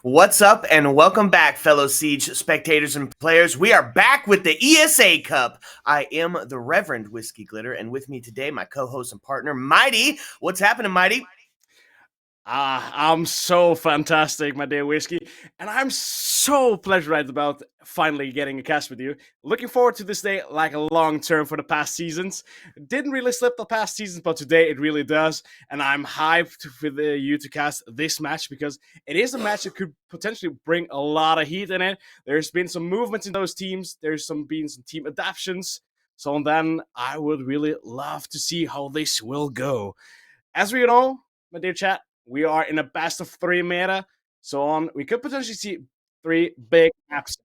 What's up, and welcome back, fellow Siege spectators and players. We are back with the ESA Cup. I am the Reverend Whiskey Glitter, and with me today, my co-host and partner, Mighty. What's happening, Mighty? I'm so fantastic, my dear Whiskey, and I'm so pleasured about finally getting a cast with you. Looking forward to this day like a long term for the past seasons. Didn't really slip the past seasons, but today it really does, and I'm hyped for you to cast this match because it is a match that could potentially bring a lot of heat in it. There's been some movements in those teams. There's been some team adaptations. So then I would really love to see how this will go. As we know, my dear chat, we are in a best of three meta. So on, we could potentially see three big maps.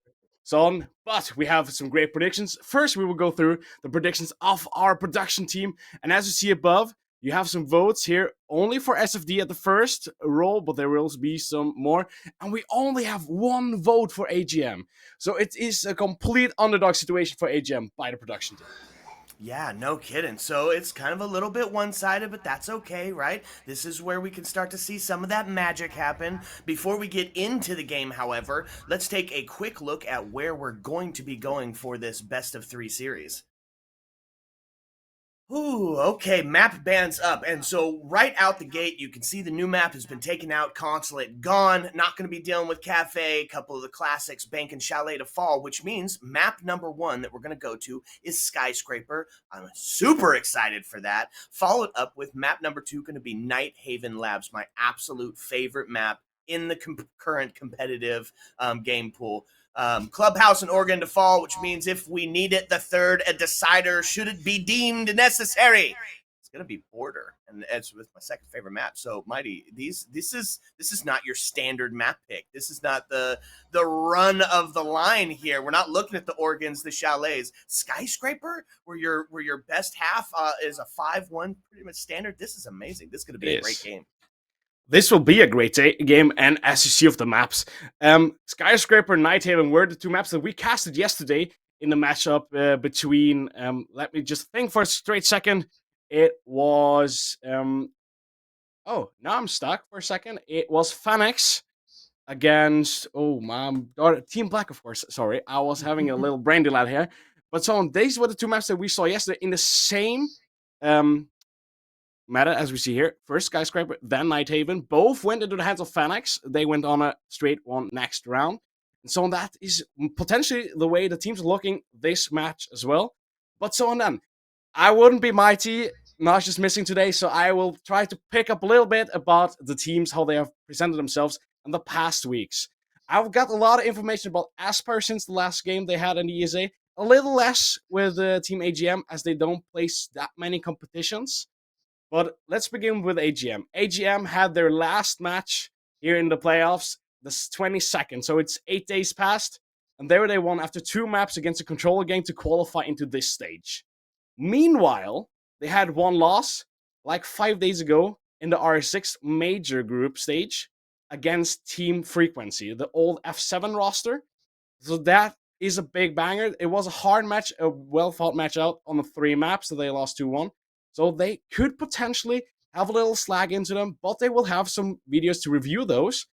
So on, but we have some great predictions. First, we will go through the predictions of our production team. And as you see above, you have some votes here only for SFD at the first roll, but there will be some more. And we only have one vote for AGM. So it is a complete underdog situation for AGM by the production team. Yeah, no kidding. So it's kind of a little bit one-sided, but that's okay, right? This is where we can start to see some of that magic happen. Before we get into the game, however, let's take a quick look at where we're going to be going for this best of three series. Ooh, okay, map bands up. And so right out the gate, you can see the new map has been taken out, Consulate gone. Not going to be dealing with Cafe, a couple of the classics, Bank and Chalet to fall, which means map number one that we're going to go to is Skyscraper. I'm super excited for that. Followed up with map number two, going to be Night Haven Labs, my absolute favorite map in the current competitive game pool. Clubhouse and Oregon to fall, which means if we need it, the third, a decider, should it be deemed necessary. It's gonna be Border, and it's with my second favorite map. So, Mighty, this is not your standard map pick. This is not the run of the line here. We're not looking at the Oregons, the Chalets, Skyscraper, where your best half is a 5-1 pretty much standard. This is amazing. This is gonna be a great game. This will be a great game, and as you see of the maps, Skyscraper and Nighthaven were the two maps that we casted yesterday in the matchup between. Let me just think for a straight second. It was. Oh, now I'm stuck for a second. It was Phanex against. Oh, my daughter, Team Black, of course. Sorry, I was having a little brain delay here. But so these were the two maps that we saw yesterday in the same um, meta, as we see here. First Skyscraper, then Nighthaven. Both went into the hands of Phanex. They went on a straight one next round. And so that is potentially the way the teams are looking this match as well. But so on then, I wouldn't be mighty. Nash is missing today, so I will try to pick up a little bit about the teams, how they have presented themselves in the past weeks. I've got a lot of information about Aspire since the last game they had in the ESA. A little less with Team AGM as they don't place that many competitions. But let's begin with AGM. AGM had their last match here in the playoffs, the 22nd. So it's 8 days past. And there they won after two maps against a controller game to qualify into this stage. Meanwhile, they had one loss like 5 days ago in the R6 major group stage against Team Frequency, the old F7 roster. So that is a big banger. It was a hard match, a well fought match out on the three maps, so they lost 2-1. So they could potentially have a little slag into them, but they will have some videos to review those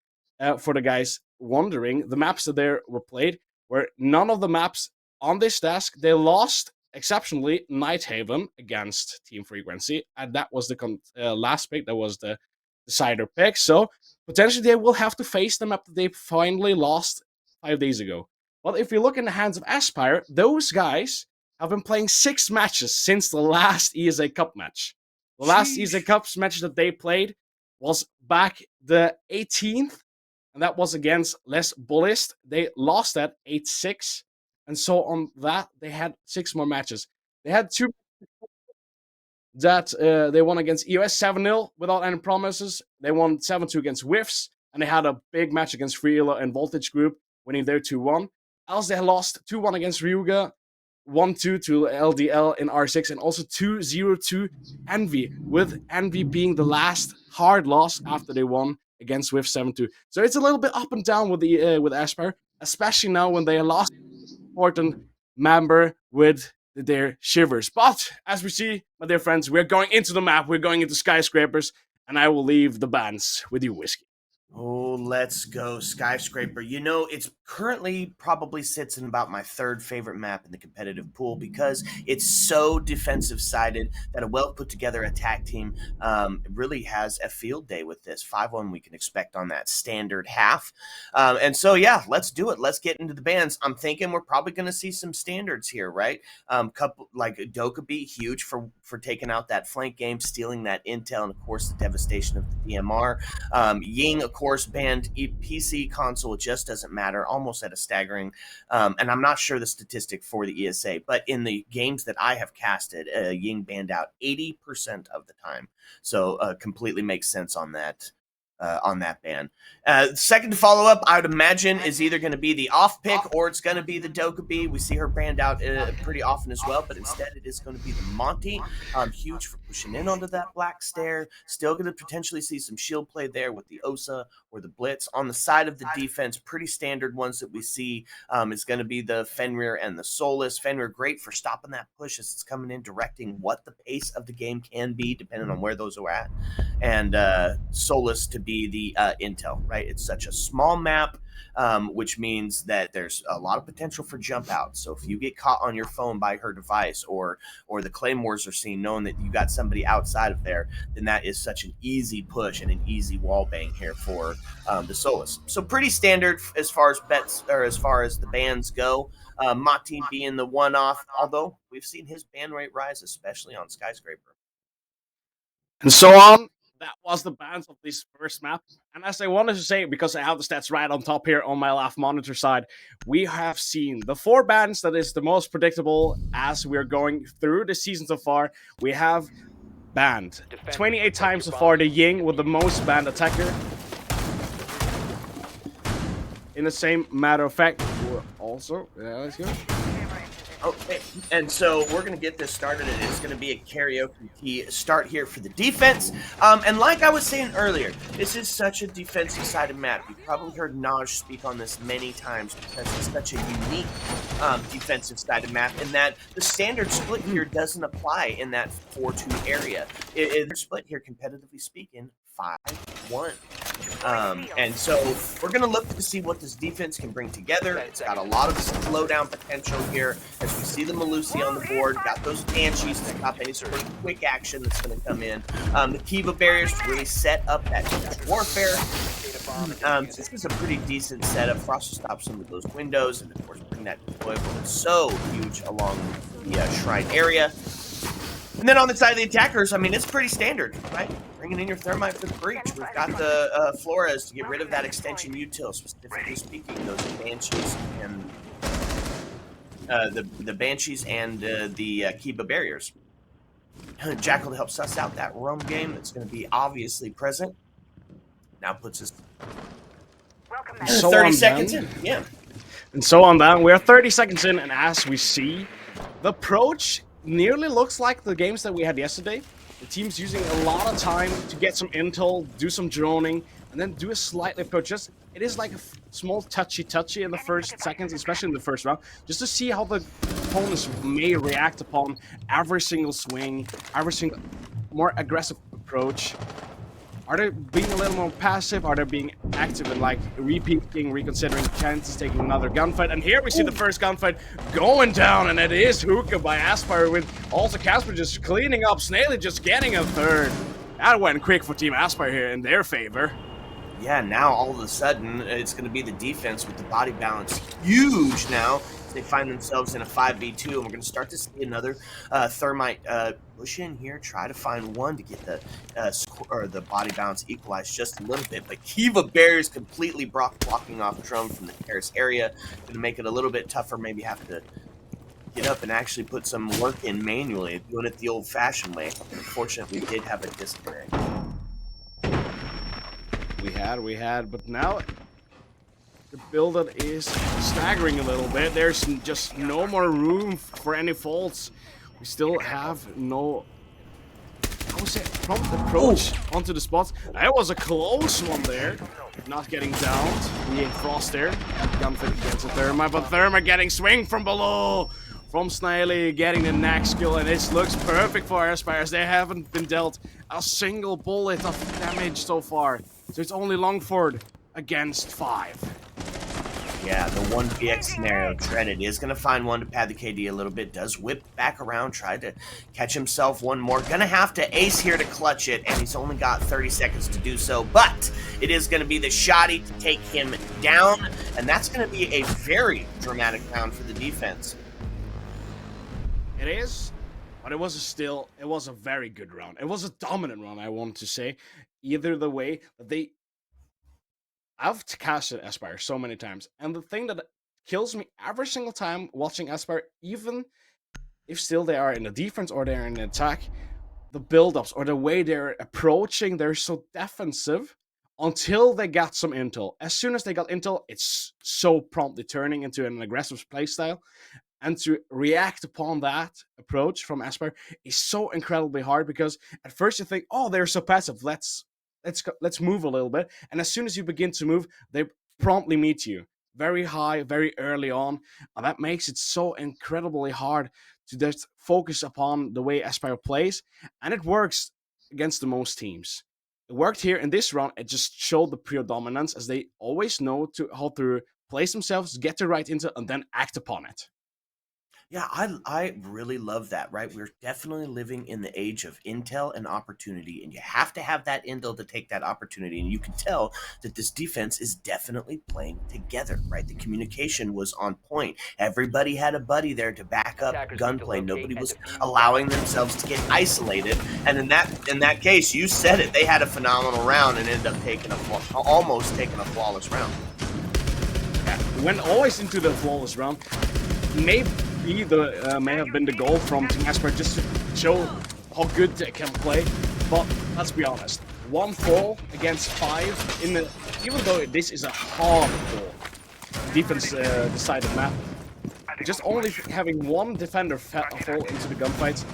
for the guys wondering. The maps that there were played were none of the maps on this desk. They lost exceptionally Nighthaven against Team Frequency, and that was the last pick. That was the decider pick. So potentially they will have to face the map that they finally lost 5 days ago. But if you look in the hands of Aspire, those guys have been playing 6 matches since the last ESA Cup match. The last ESA Cup match that they played was back the 18th, and that was against Les Bullist. They lost that 8-6, and so on that, they had 6 more matches. They had 2 that they won against EOS 7-0 without any promises. They won 7-2 against Whiffs, and they had a big match against Freela and Voltage Group, winning their 2-1. Else they lost 2-1 against Ryuga, 1-2 to LDL in R6, and also 2-0 Envy, with Envy being the last hard loss after they won against Swift 7-2. So it's a little bit up and down with Aspire, especially now when they lost an important member with their shivers. But as we see, my dear friends, we're going into the map, we're going into Skyscrapers, and I will leave the bands with you, Whiskey. Oh, let's go, Skyscraper. You know, it's currently probably sits in about my third favorite map in the competitive pool because it's so defensive sided that a well put together attack team really has a field day with this. 5-1 we can expect on that standard half. And so, yeah, let's do it. Let's get into the bans. I'm thinking we're probably going to see some standards here, right? Couple like Dokkaebi, huge for taking out that flank game, stealing that intel, and of course, the devastation of the DMR. Ying, of course, banned PC console. It just doesn't matter, almost at a staggering. And I'm not sure the statistic for the ESA, but in the games that I have casted, Ying banned out 80% of the time. So completely makes sense on that. On that ban. Second follow up, I would imagine, is either going to be the off pick or it's going to be the Dokkaebi. We see her banned out pretty often as well, but instead it is going to be the Monty. Huge for pushing in onto that black stair. Still going to potentially see some shield play there with the Osa or the Blitz. On the side of the defense, pretty standard ones that we see is going to be the Fenrir and the Solus. Fenrir, great for stopping that push as it's coming in, directing what the pace of the game can be, depending on where those are at. And Solus to be the intel, right? It's such a small map, which means that there's a lot of potential for jump out. So if you get caught on your phone by her device, or the claymores are seen, knowing that you got somebody outside of there, then that is such an easy push and an easy wall bang here for the Solus. So pretty standard as far as bets, or as far as the bans go. Mati being the one-off, although we've seen his ban rate rise, especially on Skyscraper. And so on. That was the bans of this first map. And as I wanted to say, because I have the stats right on top here on my left monitor side, we have seen the 4 bans that is the most predictable as we're going through the season so far. We have banned 28 times so far the Ying with the most banned attacker. In the same matter of fact, we're also, let's go. Okay, and so we're going to get this started, and it's going to be a karaoke start here for the defense. And like I was saying earlier, this is such a defensive-sided map. You've probably heard Naj speak on this many times because it's such a unique defensive-sided map in that the standard split here doesn't apply in that 4-2 area. It's split here, competitively speaking, 5-1. And so we're going to look to see what this defense can bring together. It's got a lot of slowdown potential here as we see the Melusi on the board. Got those Banshees that got any sort of quick action that's going to come in. The Kiva barriers to really set up that warfare. This is a pretty decent setup for us to stop some of those windows and, of course, bring that deployable that's so huge along the shrine area. And then on the side of the attackers, I mean, it's pretty standard, right? Bringing in your Thermite for the breach. We've got the Flores to get rid of that extension util, specifically speaking, those Banshees and the Banshees and the Kiva barriers. Jackal to help suss out that roam game that's going to be obviously present. Now puts us So 30 seconds in. Yeah. And so on that, we're 30 seconds in, and as we see, the approach nearly looks like the games that we had yesterday. The team's using a lot of time to get some intel, do some droning, and then do a slightly approach. It is like a small touchy in the first seconds, especially in the first round, just to see how the opponents may react upon every single swing, every single more aggressive approach. Are they being a little more passive? Are they being active and like repeating, reconsidering chances, taking another gunfight? And here we see the first gunfight going down, and it is Hookah by Aspire with also Casper just cleaning up, Snaily just getting a third. That went quick for Team Aspire here in their favor. Yeah, now all of a sudden it's going to be the defense with the body balance huge now. They find themselves in a 5v2, and we're going to start to see another Thermite push in here, try to find one to get the body balance equalized just a little bit. But Kiva barriers completely blocking off Drum from the terrace area. Going to make it a little bit tougher. Maybe have to get up and actually put some work in manually, doing it the old-fashioned way. Unfortunately, we did have a disconnect. We had, but now the build-up is staggering a little bit. There's just no more room for any faults. We still have no, I would say, prompt approach onto the spots. That was a close one there. Not getting downed. Being Frost there. Gunfit against the Therma, but Therma getting swing from below. From Snaily getting the next skill, and this looks perfect for Aspires. They haven't been dealt a single bullet of damage so far. So it's only Longford against 5. Yeah, the 1VX scenario. Dreaded is going to find one to pad the KD a little bit. Does whip back around, tried to catch himself one more. Going to have to ace here to clutch it, and he's only got 30 seconds to do so. But it is going to be the shotty to take him down, and that's going to be a very dramatic round for the defense. It is, but it was a very good round. It was a dominant round, I want to say. Either the way that I've casted Aspire so many times, and the thing that kills me every single time watching Aspire, even if still they are in the defense or they're in the attack, the build-ups or the way they're approaching, they're so defensive until they got some intel. As soon as they got intel, it's so promptly turning into an aggressive playstyle. And to react upon that approach from Aspire is so incredibly hard, because at first you think, oh, they're so passive, let's move a little bit. And as soon as you begin to move, they promptly meet you very high, very early on. And that makes it so incredibly hard to just focus upon the way Aspire plays. And it works against the most teams. It worked here in this round. It just showed the pure dominance, as they always know how to place themselves, get the right intel, and then act upon it. Yeah, I really love that, right? We're definitely living in the age of intel and opportunity, and you have to have that intel to take that opportunity. And you can tell that this defense is definitely playing together, right? The communication was on point. Everybody had a buddy there to back up gunplay. Nobody was allowing themselves to get isolated. And in that case, you said it. They had a phenomenal round and ended up almost taking a flawless round. Yeah, went always into the flawless round. Maybe may have been the goal from Team Aspire, just to show how good they can play. But let's be honest, 1 fall against 5 even though this is a hardcore defense decided map, just only having 1 defender fall into the gunfights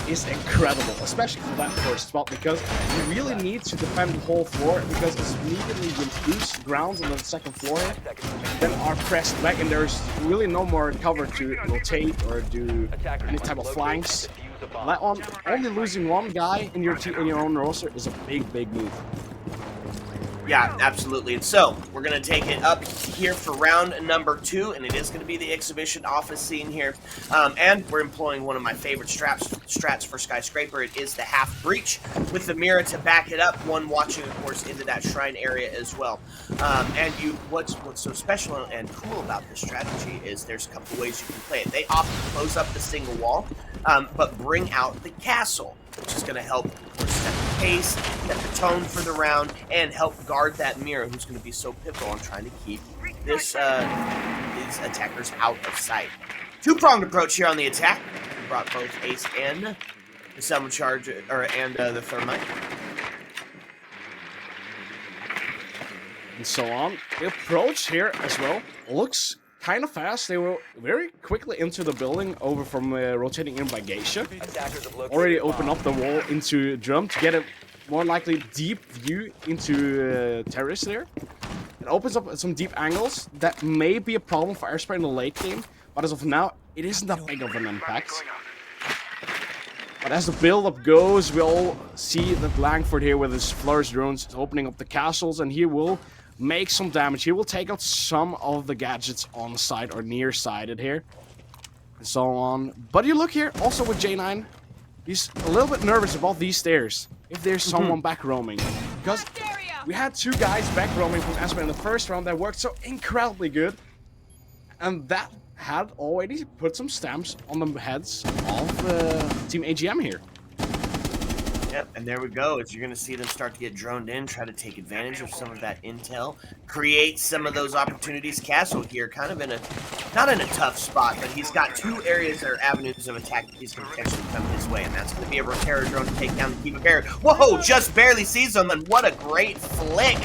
is incredible, especially for that first spot, because you really need to defend the whole floor, because as immediately you lose ground on the second floor here, then are pressed back, and there's really no more cover to rotate or do any type of flanks. Only losing 1 guy in your own roster is a big move. Yeah, absolutely. And so we're going to take it up here for round number 2, and it is going to be the exhibition office scene here. And we're employing one of my favorite strats for Skyscraper. It is the half breach with the mirror to back it up. One watching, of course, into that shrine area as well. And what's so special and cool about this strategy is there's a couple ways you can play it. They often close up the single wall, but bring out the castle, which is going to help, of course, set the pace, set the tone for the round, and help guard that mirror, who's going to be so pivotal in trying to keep these attackers out of sight. 2-pronged approach here on the attack. We brought both Ace and the Summon Charge, and the Thermite. And so on. The approach here as well looks kind of fast. They were very quickly into the building over from rotating in by Geisha. Already opened up the wall into Drum to get a more likely deep view into Terrace there. It opens up some deep angles that may be a problem for Airspire in the late game, but as of now, it isn't that big of an impact. But as the build-up goes, we all see that Langford here with his flourish drones is opening up the castles, and he will make some damage. He will take out some of the gadgets on side or near-sided here, and so on. But you look here, also with J9, he's a little bit nervous about these stairs, if there's someone back roaming. Because we had 2 guys back roaming from Aspire in the first round that worked so incredibly good, and that had already put some stamps on the heads of Team AGM here. Yep, and there we go. As you're going to see them start to get droned in, try to take advantage of some of that intel, create some of those opportunities. Castle here, kind of not in a tough spot, but he's got 2 areas or avenues of attack that he's going to potentially come his way, and that's going to be a Rotera drone to take down the Kiva Barrett. Whoa, just barely sees him, and what a great flick.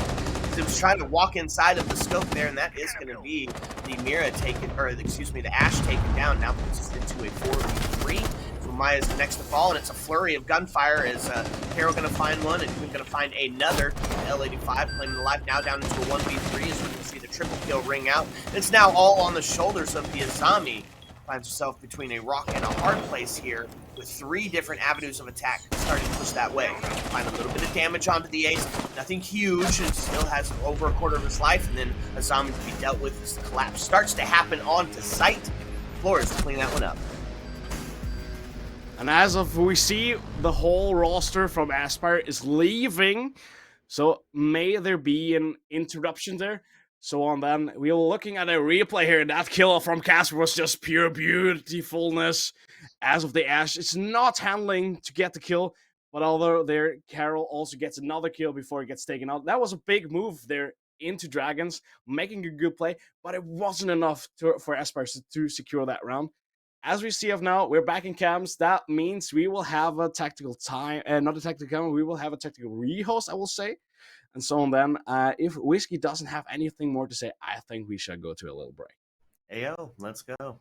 He was trying to walk inside of the scope there, and that is going to be the Mira taken, or excuse me, the Ash taken down. Now puts us into a 4v3. Maya's the next to fall, and it's a flurry of gunfire. Is Carol going to find one, and we're going to find another. L85 claiming the life, now down into a 1v3 as we can see the triple kill ring out. It's now all on the shoulders of the Azami. finds herself between a rock and a hard place here with 3 different avenues of attack starting to push that way. Find a little bit of damage onto the ace, nothing huge, and still has over a quarter of his life, and then a zombie to be dealt with as the collapse starts to happen onto site. Flores to clean that one up. And as of we see, the whole roster from Aspire is leaving. So may there be an interruption there. So on then, we are looking at a replay here. That kill from Casper was just pure beautifulness. As of the Ash, it's not handling to get the kill. But although there, Carol also gets another kill before he gets taken out. That was a big move there into Dragons, making a good play. But it wasn't enough for Aspire to secure that round. As we see of now, we're back in camps. That means we will have a tactical time, not a tactical time, we will have a tactical rehost, I will say. And so on then, if Whiskey doesn't have anything more to say, I think we should go to a little break. Ayo, let's go.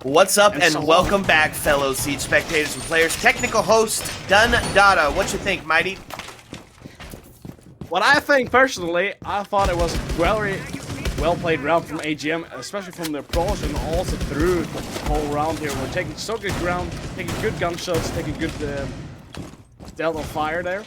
What's up, and welcome back, fellow Siege spectators and players. Technical host, Dun Dada. What you think, Mighty? What I think, personally, I thought it was a very well-played round from AGM, especially from the approach and also through the whole round here. We're taking so good ground, taking good gunshots, taking good stealth of fire there.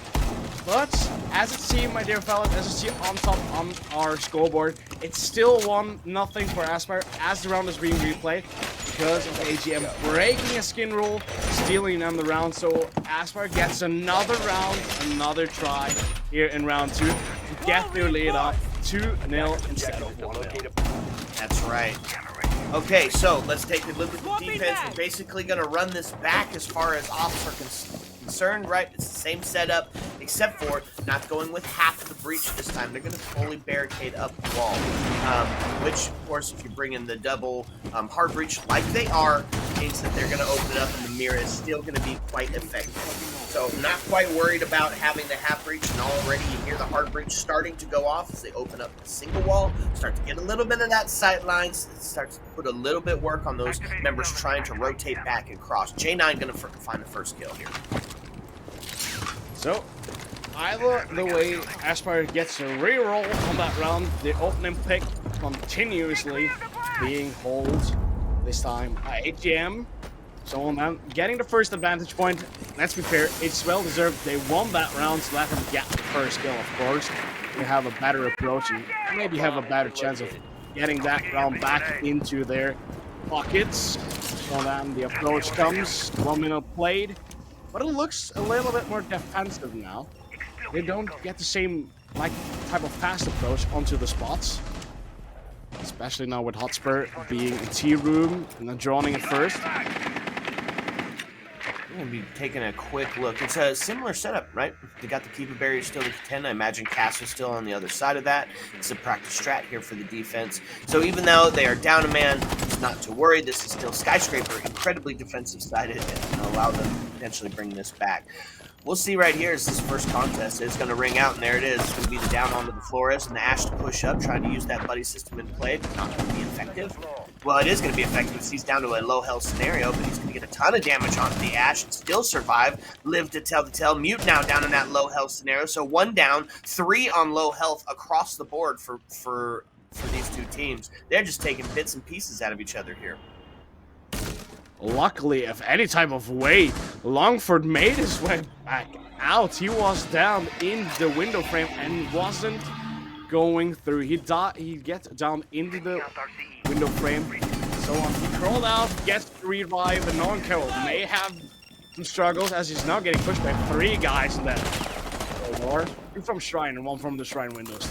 But, as it seems, my dear fellas, as you see on top on our scoreboard, it's still 1-0 for Aspire as the round is being replayed because of AGM breaking a skin rule, stealing them the round. So Aspire gets another round, another try here in round 2 to get their lead up 2-0 instead of 1-0. That's right. Okay, so let's take a look at the defense. We're basically going to run this back as far as ops are concerned, right? It's the same setup, except for not going with half the breach this time. They're going to fully barricade up the wall, which, of course, if you bring in the double hard breach like they are, means that they're going to open it up and the mirror is still going to be quite effective. So not quite worried about having the half breach, and already you hear the hard breach starting to go off as they open up the single wall, start to get a little bit of that sight lines, start to put a little bit work on those members trying to rotate back and cross. J9 going to find the first kill here. So, either the way Aspire gets a reroll on that round, the opening pick continuously being held this time by AGM. So on them, getting the first advantage point, let's be fair, it's well deserved. They won that round, so let them get the first kill, of course. They have a better approach and maybe have a better chance of getting that round back into their pockets. So then the approach comes, 1 minute played. But it looks a little bit more defensive now. They don't get the same type of fast approach onto the spots. Especially now with Hotspur being in T-room and then drawing it first. We're going to be taking a quick look. It's a similar setup, right? They got the keeper barrier still to contend. I imagine Castle's still on the other side of that. It's a practice strat here for the defense. So even though they are down a man, it's not to worry. This is still Skyscraper, incredibly defensive sided, and allow them to potentially bring this back. We'll see right here as this first contest is going to ring out, and there it is. It's going to be the down onto the Flores and the Ash to push up, trying to use that buddy system in play, but not going to be effective. Well, it is going to be effective because he's down to a low health scenario, but he's going to get a ton of damage onto the Ash and still survive. Live to tell the tale. Mute now down in that low health scenario. So 1 down, 3 on low health across the board for these two teams. They're just taking bits and pieces out of each other here. Luckily, if any type of way, Longford made his way back out. He was down in the window frame and wasn't going through. He gets down into the window frame. So he crawled out, gets revived, and no one Carroll may have some struggles as he's now getting pushed by 3 guys in that. 2 from Shrine and 1 from the Shrine windows.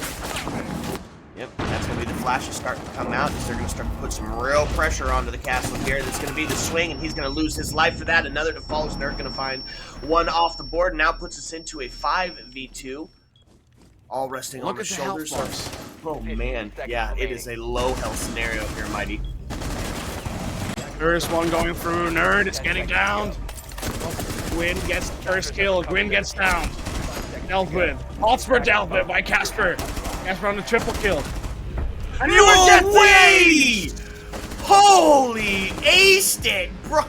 Yep, that's going to be the flashes starting to come out. They're going to start to put some real pressure onto the castle here. That's going to be the swing, and he's going to lose his life for that. Another default, and they're going to find 1 off the board. Now puts us into a 5v2. All resting on the shoulders. Oh, man. Yeah, it is a low health scenario here, Mighty. First one going through. Nerd is getting down. Gwyn gets the first kill. Gwyn gets down. Dealt with. Hotspur dealt with by Casper. Casper on the triple kill. And no way! Holy aced it, bro.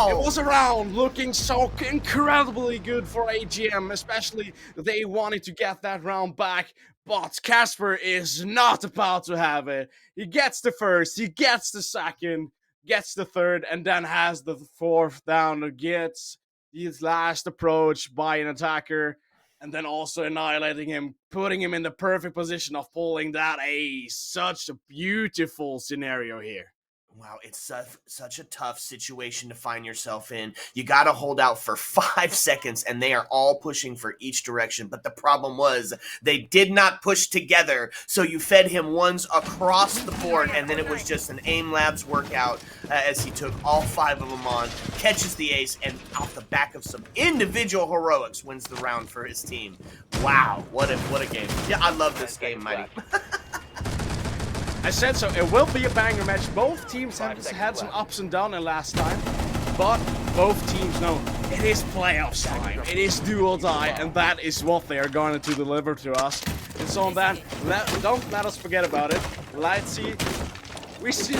It was a round looking so incredibly good for AGM, especially they wanted to get that round back, but Casper is not about to have it. He gets the first, he gets the second, gets the third, and then has the fourth down, gets his last approach by an attacker, and then also annihilating him, putting him in the perfect position of pulling that ace. Such a beautiful scenario here. Wow, it's such a tough situation to find yourself in. You got to hold out for 5 seconds, and they are all pushing for each direction. But the problem was they did not push together, so you fed him ones across the board, and then it was just an AIM Labs workout as he took all 5 of them on, catches the ace, and off the back of some individual heroics wins the round for his team. Wow, what a game. Yeah, I love this game, Mighty. I said so, it will be a banger match. Both teams have had some ups and downs in last time, but both teams know it is playoffs time. It is do or die, and that is what they are going to deliver to us. And so on that, don't let us forget about it. Let's see. We see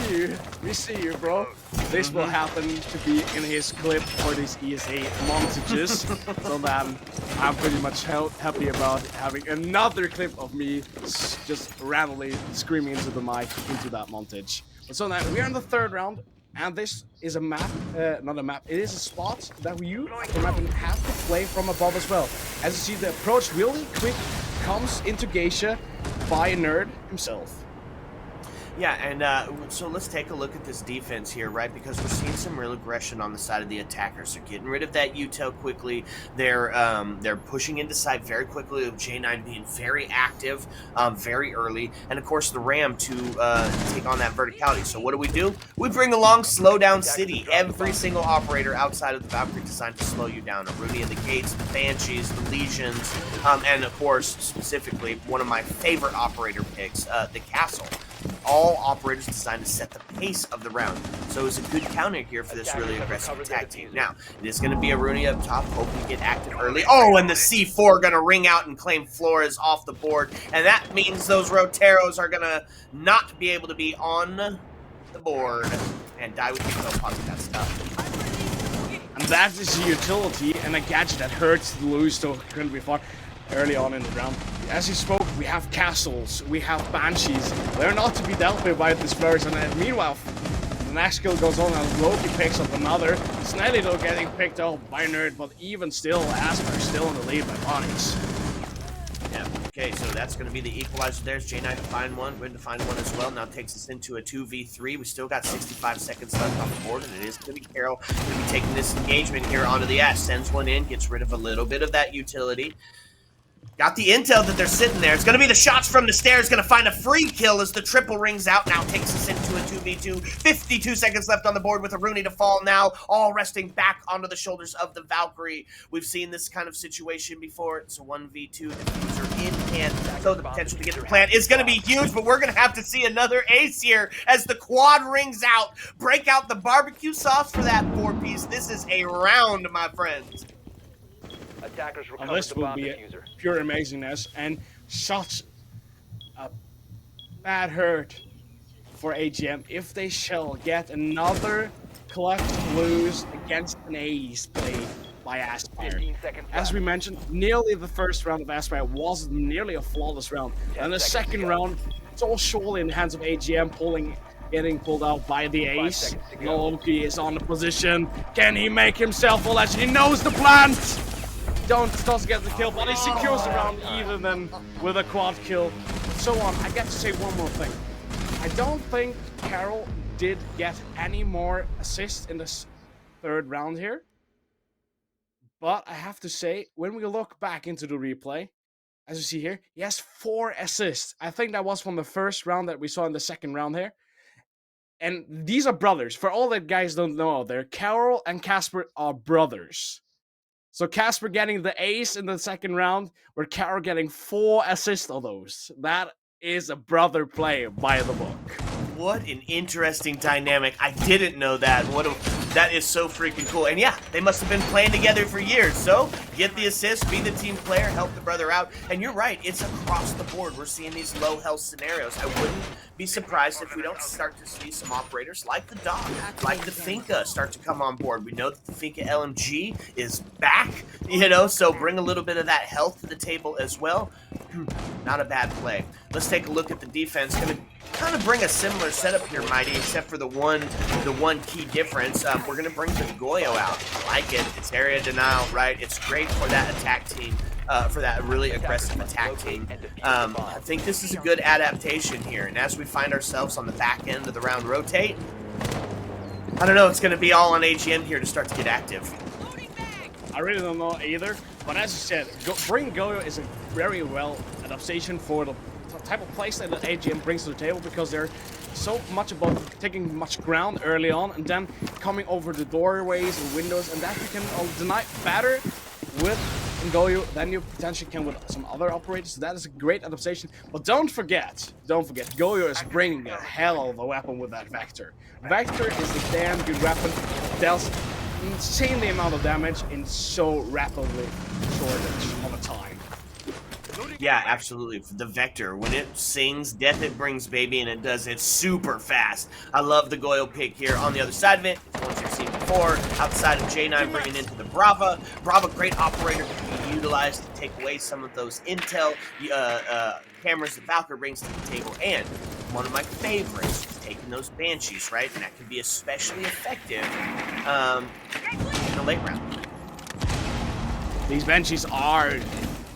you, bro. This will happen to be in his clip for these ESA montages. So then I'm pretty much happy about having another clip of me just randomly screaming into the mic into that montage. But so now we are in the third round, and this is a map, not a map, it is a spot that you, the map, have to play from above as well. As you see, the approach really quick comes into Geisha by Nerd himself. Yeah, and so let's take a look at this defense here, right? Because we're seeing some real aggression on the side of the attackers. They're getting rid of that util quickly. They're pushing into side very quickly, with J9 being very active, very early, and of course the Ram to take on that verticality. So what do? We bring along Slow Down City. Every single operator outside of the Valkyrie designed to slow you down. A Ruby in the Gates, the Banshees, the Legions, and of course specifically one of my favorite operator picks, the Castle. All operators designed to set the pace of the round. So it's a good counter here for this really aggressive attack team. Now, it is going to be a Rooney up top, hoping to get active early. Oh, and the C4 going to ring out and claim Flores off the board. And that means those Roteros are going to not be able to be on the board. And die with you, so popping that stuff. And that is a utility and a gadget that hurts to lose, so it couldn't be far early on in the round. As you spoke, we have castles, we have banshees. They're not to be dealt with by this flourish, and meanwhile, the next kill goes on and Loki picks up another. Snelly though getting picked up by Nerd, but even still, Asper still in the lead by bodies. Yeah, okay, so that's going to be the equalizer. There's J9 to find one, Rin to find one as well. Now takes us into a 2v3. We still got 65 seconds left on the board, and it is going to be Carol going to be taking this engagement here onto the Ash. Sends one in, gets rid of a little bit of that utility. Got the intel that they're sitting there. It's going to be the shots from the stairs. Going to find a free kill as the triple rings out. Now takes us into a 2v2. 52 seconds left on the board with a Rooney to fall now. All resting back onto the shoulders of the Valkyrie. We've seen this kind of situation before. It's a 1v2. Diffuser in hand. So the potential to get the plant is going to be huge, but we're going to have to see another ace here as the quad rings out. Break out the barbecue sauce for that 4-piece. This is a round, my friends. And this will be pure amazingness and such a bad hurt for AGM if they shall get another collective lose against an ace played by Aspire. As we mentioned, nearly the first round of Aspire was nearly a flawless round, and the second round, it's all surely in the hands of AGM getting pulled out by the ace. Loki is on the position. Can he make himself a legend? He knows the plant! Doesn't get the kill, but he secures the round even then with a quad kill. So on. I get to say one more thing. I don't think Carol did get any more assists in this third round here. But I have to say, when we look back into the replay, as you see here, he has 4 assists. I think that was from the first round that we saw in the second round here. And these are brothers. For all that guys don't know out there, Carol and Casper are brothers. So Casper getting the ace in the second round, where Carol getting 4 assists of those. That is a brother play by the book. What an interesting dynamic. I didn't know that. That is so freaking cool. And yeah, they must have been playing together for years. So get the assist, be the team player, help the brother out. And you're right, it's across the board. We're seeing these low health scenarios. I wouldn't be surprised if we don't start to see some operators like the Dog, like the Finka start to come on board. We know that the Finka LMG is back, you know, so bring a little bit of that health to the table as well. Not a bad play. Let's take a look at the defense. Gonna kind of bring a similar setup here, Mighty, except for the one key difference. We're gonna bring the Goyo out. I like it. It's area denial, right? It's great for that attack team, for that really aggressive attack team. I think this is a good adaptation here. And as we find ourselves on the back end of the round rotate, I don't know. It's gonna be all on AGM here to start to get active. I really don't know either, but as you said, bring Goyo is a very well adaptation for the type of playstyle that AGM brings to the table, because they're so much about taking much ground early on and then coming over the doorways and windows, and that you can deny better with Goyo than you potentially can with some other operators. So that is a great adaptation. But don't forget, Goyo is bringing a hell of a weapon with that Vector. Vector is a damn good weapon. It deals insanely amount of damage in so rapidly shortage of a time. Yeah, absolutely. The Vector, when it sings, death it brings, baby, and it does it super fast. I love the Goyo pick here. On the other side of it, it's ones you've seen before. Outside of J9 bringing into the Brava. Brava, great operator, can be utilized to take away some of those intel cameras that Valkyrie brings to the table. And one of my favorites is taking those Banshees, right? And that can be especially effective in the late round. These Banshees are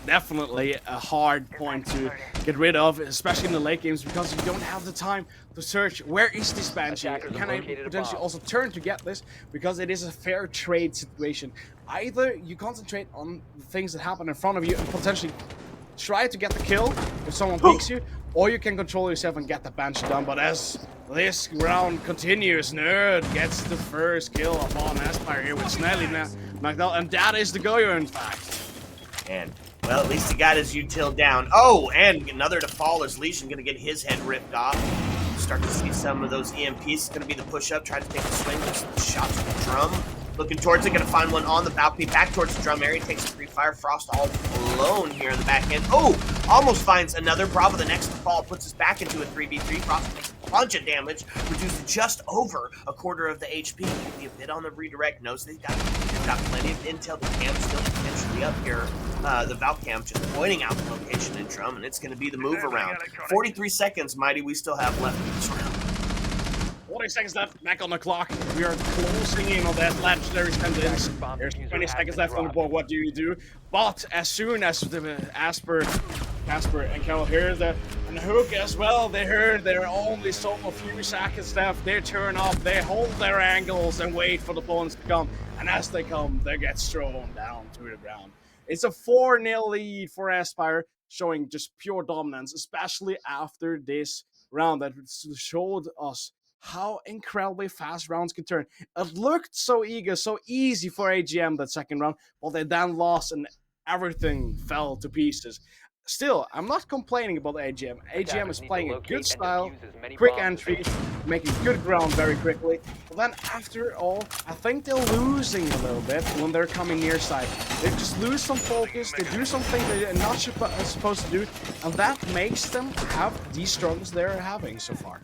definitely a hard point to get rid of, especially in the late games, because you don't have the time to search where is this Banshee. Can I potentially also turn to get this, because it is a fair trade situation. Either you concentrate on the things that happen in front of you and potentially try to get the kill if someone picks you, or you can control yourself and get the Banshee done. But as this round continues, Nerd gets the first kill upon Aspire here with Snelly now knocked out, and that is the Goyo in fact. And well, at least he got his util down. Oh, and another to fall as Legion gonna get his head ripped off. Start to see some of those EMPs. It's gonna be the push-up, try to take the swing with some shots with the drum. Looking towards it, gonna find one on the balcony, back towards the drum area, takes a free fire. Frost all alone here in the back end. Oh, almost finds another. Bravo the next to fall, puts us back into a 3v3. Frost takes a bunch of damage, reduced to just over a quarter of the HP. Maybe a bit on the redirect, knows they've got plenty of intel. The cam's still potentially up here. The Valcam just pointing out the location in drum, and it's going to be the move around. 43 seconds, Mighty, we still have left in this round. 40 seconds left, back on the clock. We are closing in on that legendary sentence. There's 20 seconds left on the board. What do you do? But as soon as the Asper and Carol hear the hook as well, they heard there are only so a few seconds left. They turn up, they hold their angles and wait for the opponents to come. And as they come, they get thrown down to the ground. It's a 4-0 lead for Aspire, showing just pure dominance, especially after this round that showed us how incredibly fast rounds can turn. It looked so easy for AGM that second round, but they then lost and everything fell to pieces. Still, I'm not complaining about AGM. AGM is playing a good style, quick entry, making good ground very quickly. But then after all, I think they're losing a little bit when they're coming near side. They just lose some focus, they do something they're not supposed to do, and that makes them have these struggles they're having so far.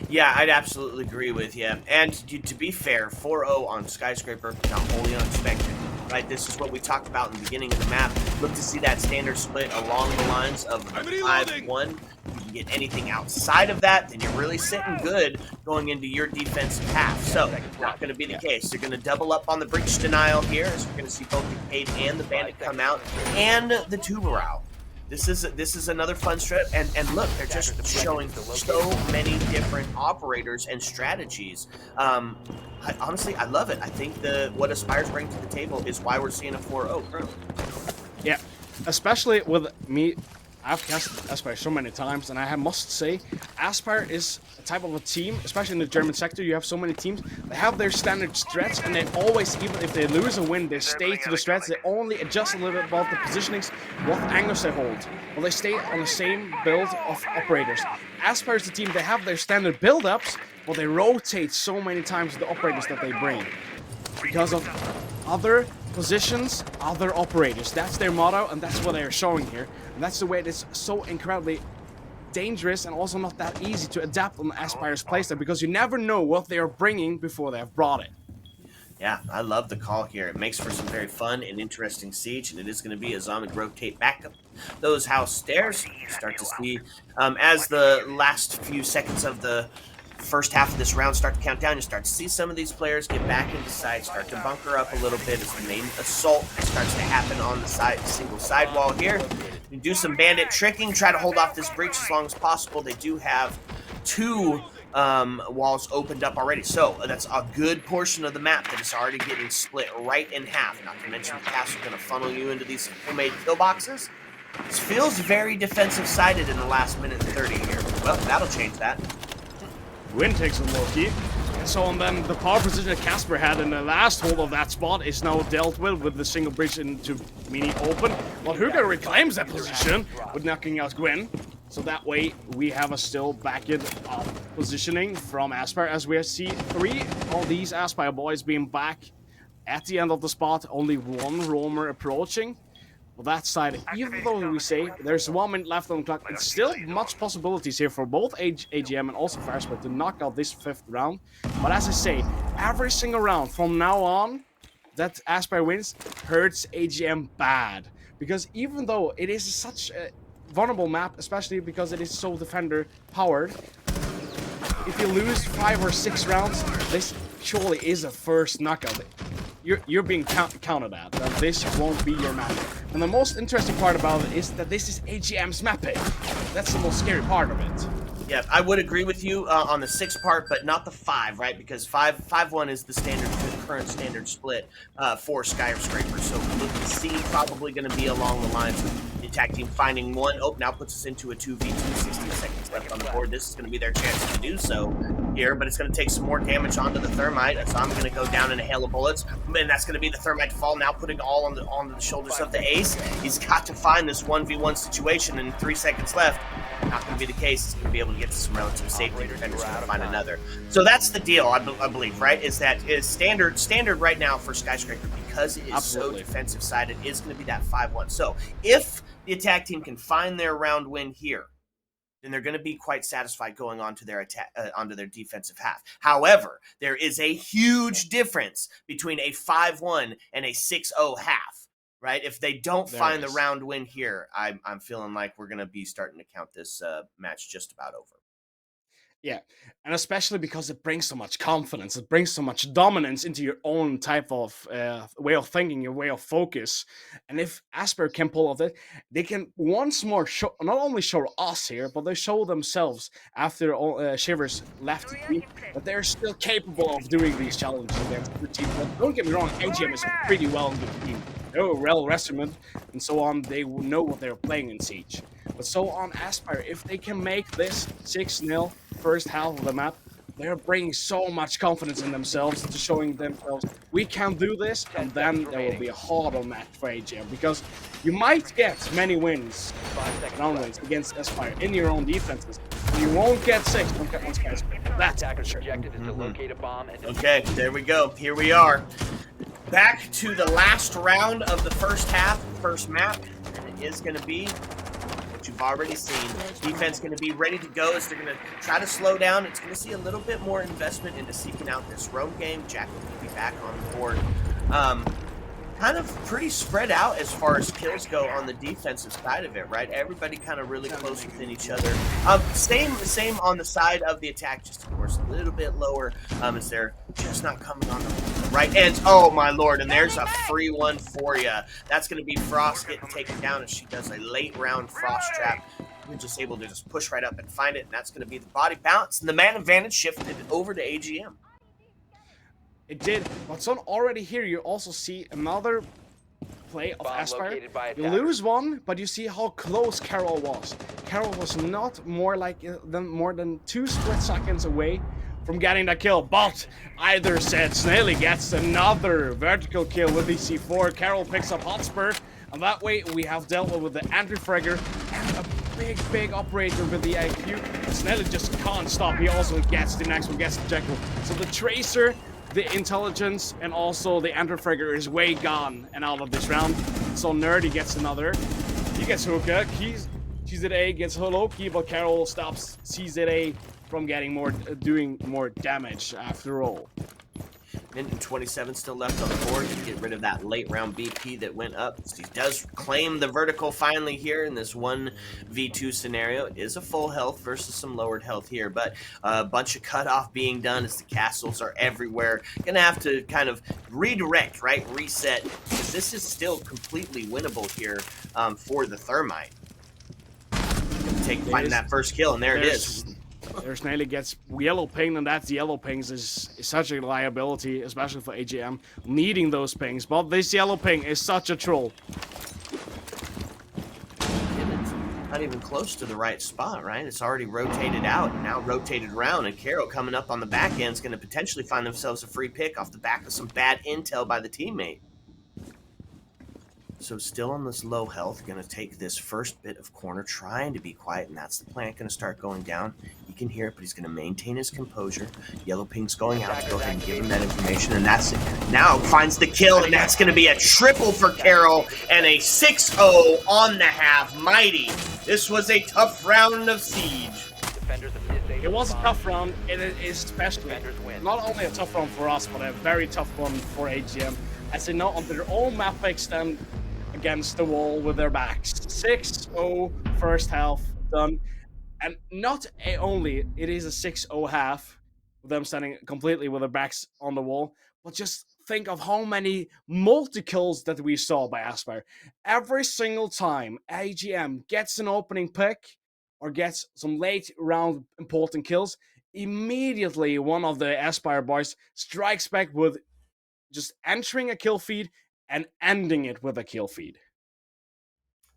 Yeah, I'd absolutely agree with you. And to be fair, 4-0 on Skyscraper, not wholly unexpected. Right, this is what we talked about in the beginning of the map. Look to see that standard split along the lines of 5-1. If you can get anything outside of that, then you're really sitting good going into your defensive half. So, not going to be the case. You're going to double up on the breach denial here, as we're going to see both the Cade and the Bandit come out, and the Tubarao. This is another fun strip, and look, they're just showing so many different operators and strategies. Honestly, I love it. I think what Aspire's bring to the table is why we're seeing a 4-0 currently. Yeah, especially with me I've cast Aspire so many times, and I must say, Aspire is a type of a team, especially in the German sector. You have so many teams. They have their standard strats, and they always, even if they lose or win, they stay to the strats. They only adjust a little bit about the positionings, what angles they hold. Well, they stay on the same build of operators. Aspire is the team. They have their standard build-ups, but they rotate so many times the operators that they bring because of other positions, other operators. That's their motto, and that's what they're showing here. And that's the way it is so incredibly dangerous and also not that easy to adapt on Aspire's playset, because you never know what they are bringing before they have brought it. Yeah, I love the call here. It makes for some very fun and interesting siege, and it is going to be a Zombie rotate back up those house stairs. You start to see, as the last few seconds of the first half of this round start to count down, you start to see some of these players get back into sight, start to bunker up a little bit as the main assault starts to happen on the side, single sidewall here. You do some bandit tricking, try to hold off this breach as long as possible. They do have two walls opened up already, so that's a good portion of the map that is already getting split right in half. Not to mention the castle going to funnel you into these homemade kill boxes. This feels very defensive sided in the last minute and 30 here. Well, that'll change that. Win takes a low-key. And so on then, the power position that Casper had in the last hold of that spot is now dealt with the single bridge into mini open. Well, Hugo reclaims that position with knocking out Gwen. So that way, we have a still back-end positioning from Aspire, as we see 3 of these Aspire boys being back at the end of the spot. Only one roamer approaching. Well, that side, even though we say there's 1 minute left on the clock, it's still much possibilities here for both AGM and also Firespark to knock out this 5th round. But as I say, every single round from now on that Aspire wins hurts AGM bad. Because even though it is such a vulnerable map, especially because it is so defender powered, if you lose 5 or 6 rounds, this surely is a first knockout. You're being counted at, that this won't be your map. And the most interesting part about it is that this is AGM's map pick. That's the most scary part of it. Yeah, I would agree with you on the 6 part, but not the 5, right? Because 5-1 is the standard, the current standard split for Skyscraper. So looking to see probably going to be along the lines of the attack team finding one. Oh, now puts us into a 2v2, 16 seconds left on the board. This is going to be their chance to do so here, but it's going to take some more damage onto the Thermite. So I'm going to go down in a hail of bullets, and that's going to be the Thermite to fall, now putting all on the shoulders of the Ace. He's got to find this 1v1 situation, and 3 seconds left. Not going to be the case. He's going to be able to get to some relative safety. Defender's going to find another. So that's the deal, I believe, right? Is that is standard right now for Skyscraper, because it is so defensive sided, is going to be that 5-1. So if the attack team can find their round win here, then they're going to be quite satisfied going on to their attack, onto their defensive half. However, there is a huge difference between a 5-1 and a 6-0 half. Right? If they don't find the round win here, I'm feeling like we're going to be starting to count this match just about over. Yeah, and especially because it brings so much confidence, it brings so much dominance into your own type of way of thinking, your way of focus. And if Aspire can pull off it, they can once more show, not only show us here, but they show themselves after Shivers left the team, that they're still capable of doing these challenges against the team. But don't get me wrong, AGM is pretty well in the team. They're well rested and so on. They know what they're playing in Siege. But so on Aspire, if they can make this 6-0 first half of the map, they're bringing so much confidence in themselves into showing themselves we can do this, and then there will be a harder match for AGM, because you might get many wins, round wins against Aspire in your own defenses, and you won't get 6 on Skyscraper. That's sure. Okay, there we go. Here we are. Back to the last round of the first half, first map, and it is going to be what you've already seen. Defense going to be ready to go as they're going to try to slow down. It's going to see a little bit more investment into seeking out this roam game. Jack will be back on the board. Kind of pretty spread out as far as kills go on the defensive side of it, right? Everybody kind of really close within each other. Same on the side of the attack, just of course a little bit lower as they're just not coming on the right end. Oh my lord, and there's a free one for you. That's going to be Frost getting taken down as she does a late round Frost trap. You're just able to just push right up and find it, and that's going to be the body bounce. And the man advantage shifted over to AGM. It did, but so already here you also see another play of Aspire. You lose one, but you see how close Carol was. Carol was not more than 2 split seconds away from getting that kill, but either said Snaily gets another vertical kill with the C4. Carol picks up Hotspur, and that way we have dealt with the anti-fragger and a big operator with the IQ. Snaily just can't stop. He also gets the next one, gets the Jekyll. So the Tracer, the intelligence, and also the anti-fragger is way gone and out of this round. So Nerdy gets another. He gets Hookah. CZA gets Holoki, but Carol stops CZA from getting doing more damage after all. Minute and 27 still left on the board to get rid of that late round BP that went up. So he does claim the vertical finally here in this 1v2 scenario. It is a full health versus some lowered health here, but a bunch of cutoff being done as the castles are everywhere. Gonna have to kind of redirect, right? Reset, because this is still completely winnable here for the Thermite. Finding that first kill, and there it is. There's Snaily gets yellow ping, and that's yellow pings is such a liability, especially for AGM, needing those pings. But this yellow ping is such a troll. Not even close to the right spot, right? It's already rotated out and now rotated around, and Carol coming up on the back end is going to potentially find themselves a free pick off the back of some bad intel by the teammate. So still on this low health, going to take this first bit of corner, trying to be quiet, and that's the plant going to start going down. He can hear it, but he's going to maintain his composure. Yellow ping's going out to go ahead and give him that information, and that's it. Now finds the kill, and that's going to be a triple for Carol, and a 6-0 on the half. Mighty. This was a tough round of Siege. It was a tough round. It is especially not only a tough round for us, but a very tough one for AGM, as they know on their own map extend against the wall with their backs. 6-0 first half done, and not only it is a 6-0 half with them standing completely with their backs on the wall, but just think of how many multi-kills that we saw by Aspire. Every single time AGM gets an opening pick or gets some late round important kills, immediately one of the Aspire boys strikes back with just entering a kill feed and ending it with a kill feed.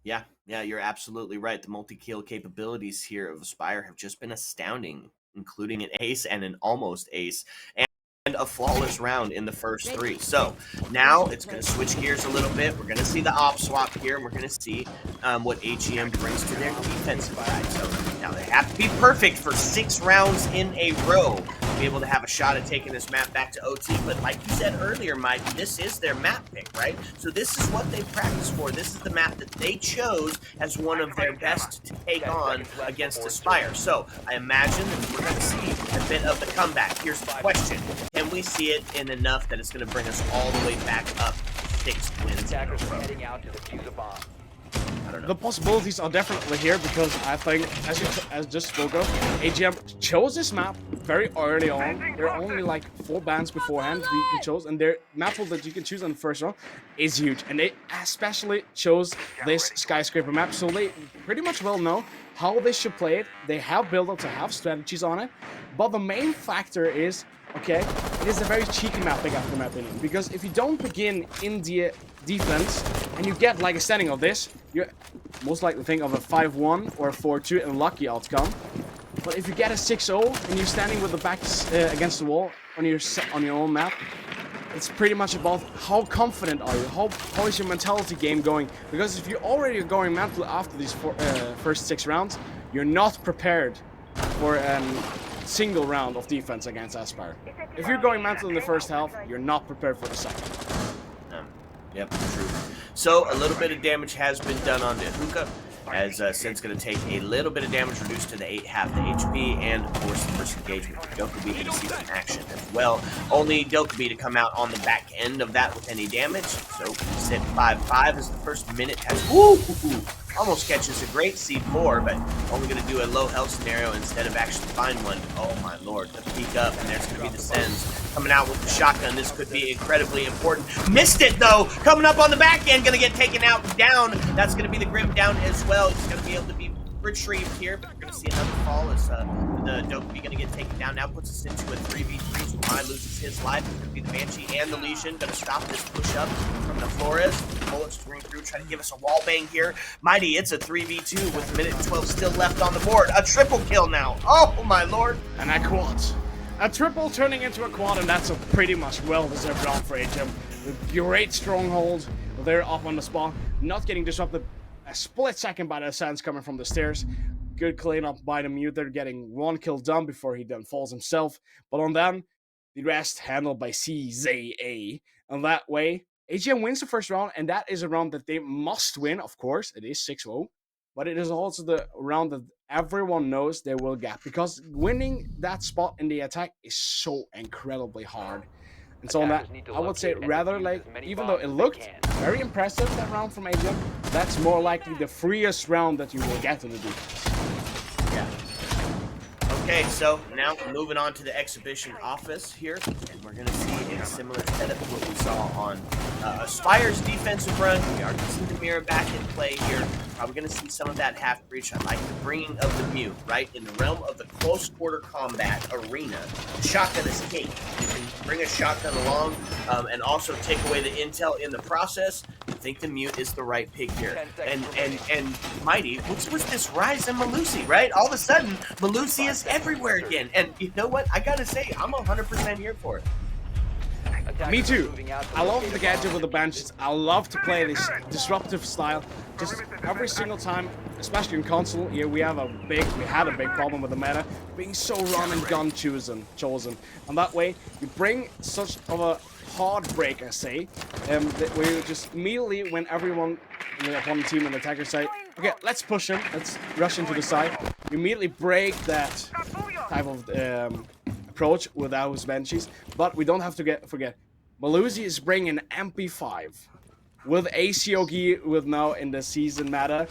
Yeah, you're absolutely right. The multi-kill capabilities here of Aspire have just been astounding, including an ace and an almost ace, and a flawless round in the first 3. So now it's going to switch gears a little bit. We're going to see the op swap here, and we're going to see what AGM brings to their defensive side. So now they have to be perfect for 6 rounds in a row to be able to have a shot at taking this map back to OT. But like you said earlier, Mike, this is their map pick, right? So this is what they practiced for. This is the map that they chose as one of their best to take on against Aspire. So I imagine that we're going to see a bit of the comeback. Here's the question. Can we see it in enough that it's going to bring us all the way back up 6 wins in a row? I don't know. The possibilities are definitely here, because I think, as just spoke of, AGM chose this map very early on. There are only like 4 bans beforehand you can choose, and their map pool that you can choose on the first round is huge. And they especially chose this skyscraper map, so they pretty much well know how they should play it. They have build-ups, they have strategies on it, but the main factor is, okay, it is a very cheeky map pick after my opinion, because if you don't begin in the defense and you get like a standing of this, you're most likely think of a 5-1 or a 4-2 and lucky outcome. But if you get a 6-0 and you're standing with the backs against the wall on your own map, it's pretty much about how confident are you, how is your mentality game going, because if you're already going mental after these first 6 rounds, you're not prepared for a single round of defense against Aspire. If you're going mental in the first half, you're not prepared for the second. Yep, true. So a little bit of damage has been done on the Hookah, as Sid's going to take a little bit of damage, reduced to the half the HP, and of course the first engagement. Dokkaebi going to see some action as well. Only Dokkaebi to come out on the back end of that with any damage. So sit 5-5 as the first minute has. Woo! Almost catches a great C4, but only going to do a low health scenario instead of actually find one. Oh my lord, the peek up, and there's going to be the Sens coming out with the shotgun. This could be incredibly important. Missed it though, coming up on the back end, going to get taken out and down. That's going to be the Grim down as well. He's going to be able to be retrieved here. We're going to see another fall as the Dokkaebi going to get taken down. Now puts us into a 3v3. So Mai loses his life. It's going to be the Banshee and the Legion going to stop this push up from the Flores. Bullets ring through, trying to give us a wall bang here. Mighty, it's a 3v2 with a minute and 12 still left on the board. A triple kill now. Oh my lord. And a quad. A triple turning into a quad, and that's a pretty much well-deserved round for AGM. With great stronghold. They're up on the spot, not getting disrupted a split second by the Sands coming from the stairs. Good cleanup by the Mute. They're getting one kill done before he then falls himself. But on them, the rest handled by CZA. And that way, AGM wins the first round, and that is a round that they must win, of course. It is 6-0. But it is also the round that everyone knows they will get, because winning that spot in the attack is so incredibly hard. And so on that, I would say rather like, even though it looked very impressive, that round from AGM, that's more likely the freest round that you will get in the defense. Yeah. Okay, so now moving on to the exhibition office here, and we're going to see a similar setup to what we saw on Aspire's defensive run. We are going to see the mirror back in play here. Probably going to see some of that half breach. I like the bringing of the Mute, right? In the realm of the close quarter combat arena, shotgun is king. You can bring a shotgun along and also take away the intel in the process. I think the Mute is the right pick here. And Mighty, what's this rise in Melusi, right? All of a sudden, Melusi is everywhere again. And you know what? I gotta say, I'm 100% here for it. Me too. I love the gadget with the Banshees. I love to play this disruptive style. Just every single time, especially in console, here we had a big problem with the meta being so run and gun chosen. And that way, you bring such of a hard break, I say, where you just immediately, when everyone on the opponent team and the attacker say, okay, let's push him, let's rush into the side, you immediately break that type of approach with those Banshees. But we don't have to forget, Melusi is bringing an MP5 with ACOG, with now in the season meta,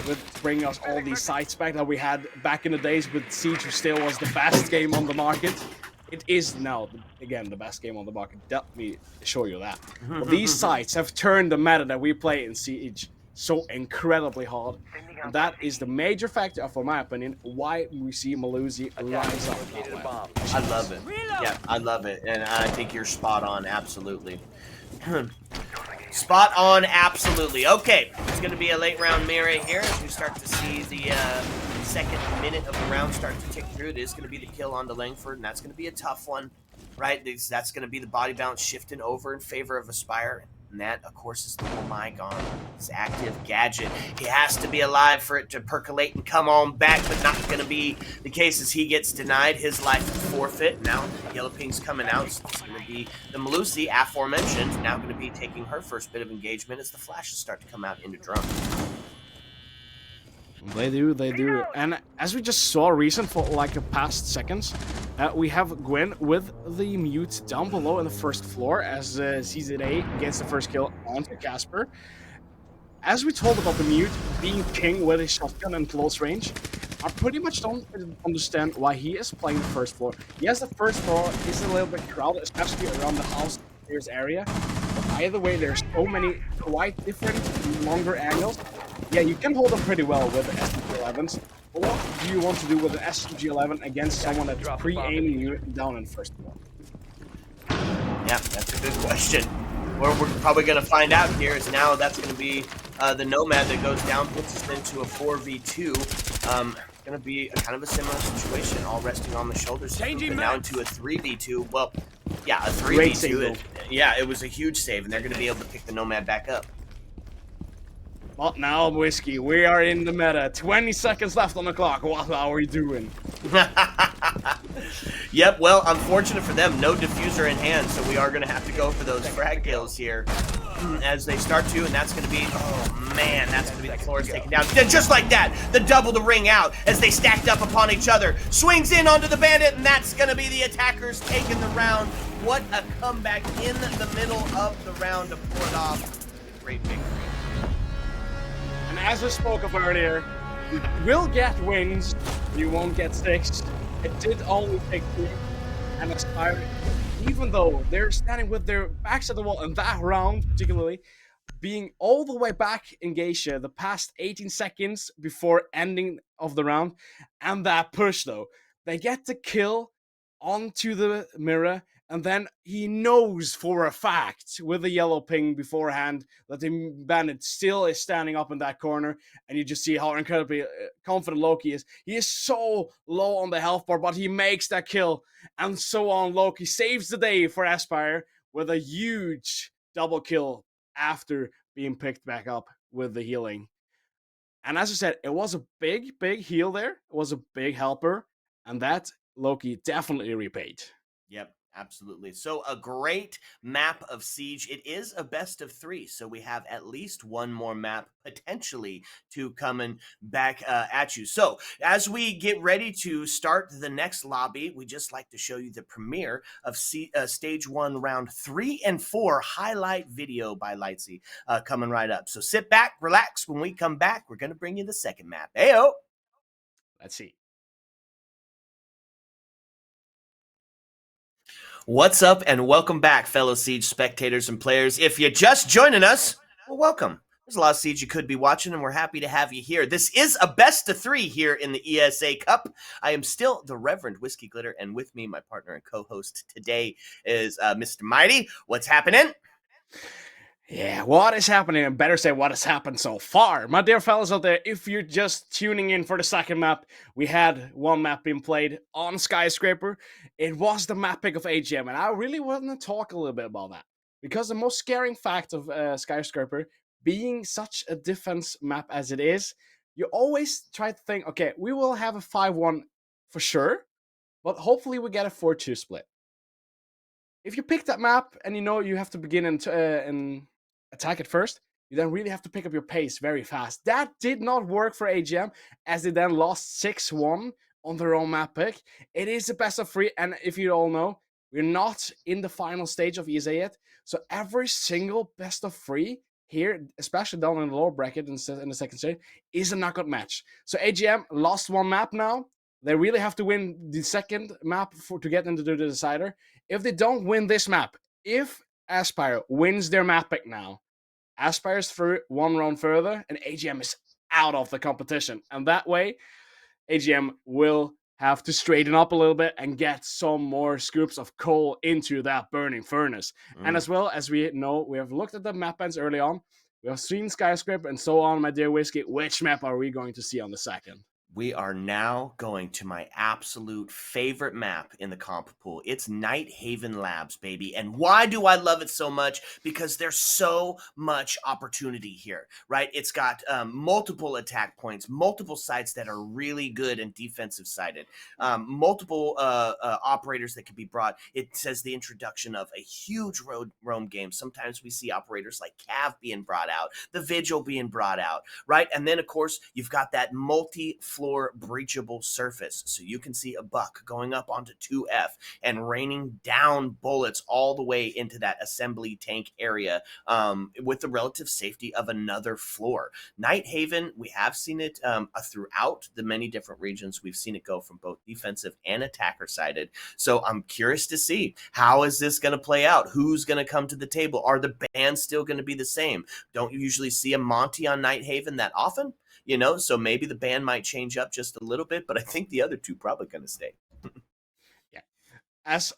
with bringing us all these sights back that we had back in the days with Siege, who still was the best game on the market. It is now, again, the best game on the market. Let me show you that. But these sights have turned the meta that we play in Siege so incredibly hard. And that is the major factor, for my opinion, why we see Melusi rise up that way. I love it. Yeah, I love it. And I think you're spot on, absolutely. Spot on, absolutely. Okay, it's going to be a late round mirror here as we start to see the second minute of the round start to tick through. It is going to be the kill on to Langford, and that's going to be a tough one, right? That's going to be the body balance shifting over in favor of Aspire. And that, of course, is the oh my god, his active gadget. He has to be alive for it to percolate and come on back, but not going to be the case as he gets denied. His life forfeit. Now, Yellow Ping's coming out. So it's going to be the Melusi, aforementioned, now going to be taking her first bit of engagement as the flashes start to come out into drum. They do. And as we just saw recent for like the past seconds, we have Gwen with the Mute down below in the first floor as CZA gets the first kill onto Casper. As we told about the Mute being king with his shotgun and close range, I pretty much don't understand why he is playing the first floor. Yes, the first floor is a little bit crowded, especially around the house area. But either way, there's so many quite different, longer angles. Yeah, you can hold them pretty well with the SMG-11s. But what do you want to do with an SMG-11 against someone that's pre-aiming you down in the first floor? Yeah, that's a good question. What we're probably going to find out here is now that's going to be the Nomad that goes down, puts us into a 4v2. Going to be kind of a similar situation, all resting on the shoulders. But now into a 3v2. Well, yeah, a 3v2. Yeah, it was a huge save, and they're going to be able to pick the Nomad back up. Well, now, Whiskey, we are in the meta. 20 seconds left on the clock. What are we doing? Yep, well, unfortunate for them, no diffuser in hand, so we are going to have to go for those frag kills here as they start to, and that's going to be, oh man, that's going to be the Flores taken down. Just like that, the double to ring out as they stacked up upon each other. Swings in onto the Bandit, and that's going to be the attackers taking the round. What a comeback in the middle of the round to pull it off. Great victory. And as I spoke of earlier, you will get wins, you won't get 6. It did only take 3, and Aspire, even though they're standing with their backs at the wall in that round, particularly, being all the way back in Geisha the past 18 seconds before ending of the round. And that push, though, they get the kill onto the mirror, and then he knows for a fact with the yellow ping beforehand that the bandit still is standing up in that corner, and you just see how incredibly confident Loki is. He is so low on the health bar, but he makes that kill, and so on. Loki saves the day for Aspire with a huge double kill after being picked back up with the healing. And as I said, it was a big, big heal there. It was a big helper, and that Loki definitely repaid. Yep, absolutely. So a great map of Siege. It is a best of 3, so we have at least one more map potentially to coming back at you. So as we get ready to start the next lobby, we just like to show you the premiere of Stage 1, Round 3 and 4 highlight video by Lightsy coming right up. So sit back, relax. When we come back, we're going to bring you the second map. Heyo! Let's see. What's up, and welcome back, fellow Siege spectators and players. If you're just joining us, well, welcome. There's a lot of Siege you could be watching, and we're happy to have you here. This is a best of 3 here in the ESA Cup. I am still the Reverend Whiskey Glitter, and with me, my partner and co-host today is Mr. Mighty. What's happening? Yeah, what is happening? And better say what has happened so far. My dear fellas out there, if you're just tuning in for the second map, we had one map being played on Skyscraper. It was the map pick of AGM, and I really want to talk a little bit about that. Because the most scaring fact of Skyscraper, being such a defense map as it is, you always try to think, okay, we will have a 5-1 for sure, but hopefully we get a 4-2 split. If you pick that map and you know you have to begin and attack it first, you then really have to pick up your pace very fast. That did not work for AGM, as they then lost 6-1 on their own map pick. It is a best of 3, and if you all know, we're not in the final stage of ESA yet, so every single best of 3 here, especially down in the lower bracket in the second stage, is a knockout match. So AGM lost one map now. They really have to win the second map to get into the decider. If they don't win this map, if Aspire wins their map pick now, Aspire's through one round further, and AGM is out of the competition. And that way, AGM will have to straighten up a little bit and get some more scoops of coal into that burning furnace. And as well as we know, we have looked at the map bans early on, we have seen Skyscraper and so on, my dear Whiskey. Which map are we going to see on the second? We are now going to my absolute favorite map in the comp pool. It's Night Haven Labs, baby. And why do I love it so much? Because there's so much opportunity here, right? It's got multiple attack points, multiple sites that are really good and defensive sided, multiple operators that can be brought. It says the introduction of a huge roam game. Sometimes we see operators like Cav being brought out, the Vigil being brought out, right? And then, of course, you've got that multi-floor breachable surface, so you can see a buck going up onto 2F and raining down bullets all the way into that assembly tank area with the relative safety of another floor. Night Haven, we have seen it throughout the many different regions. We've seen it go from both defensive and attacker sided, so I'm curious to see how is this going to play out. Who's going to come to the table? Are the bans still going to be the same? Don't you usually see a Monty on Night Haven that often? You know, so maybe the band might change up just a little bit, but I think the other two probably going to stay. Yeah. As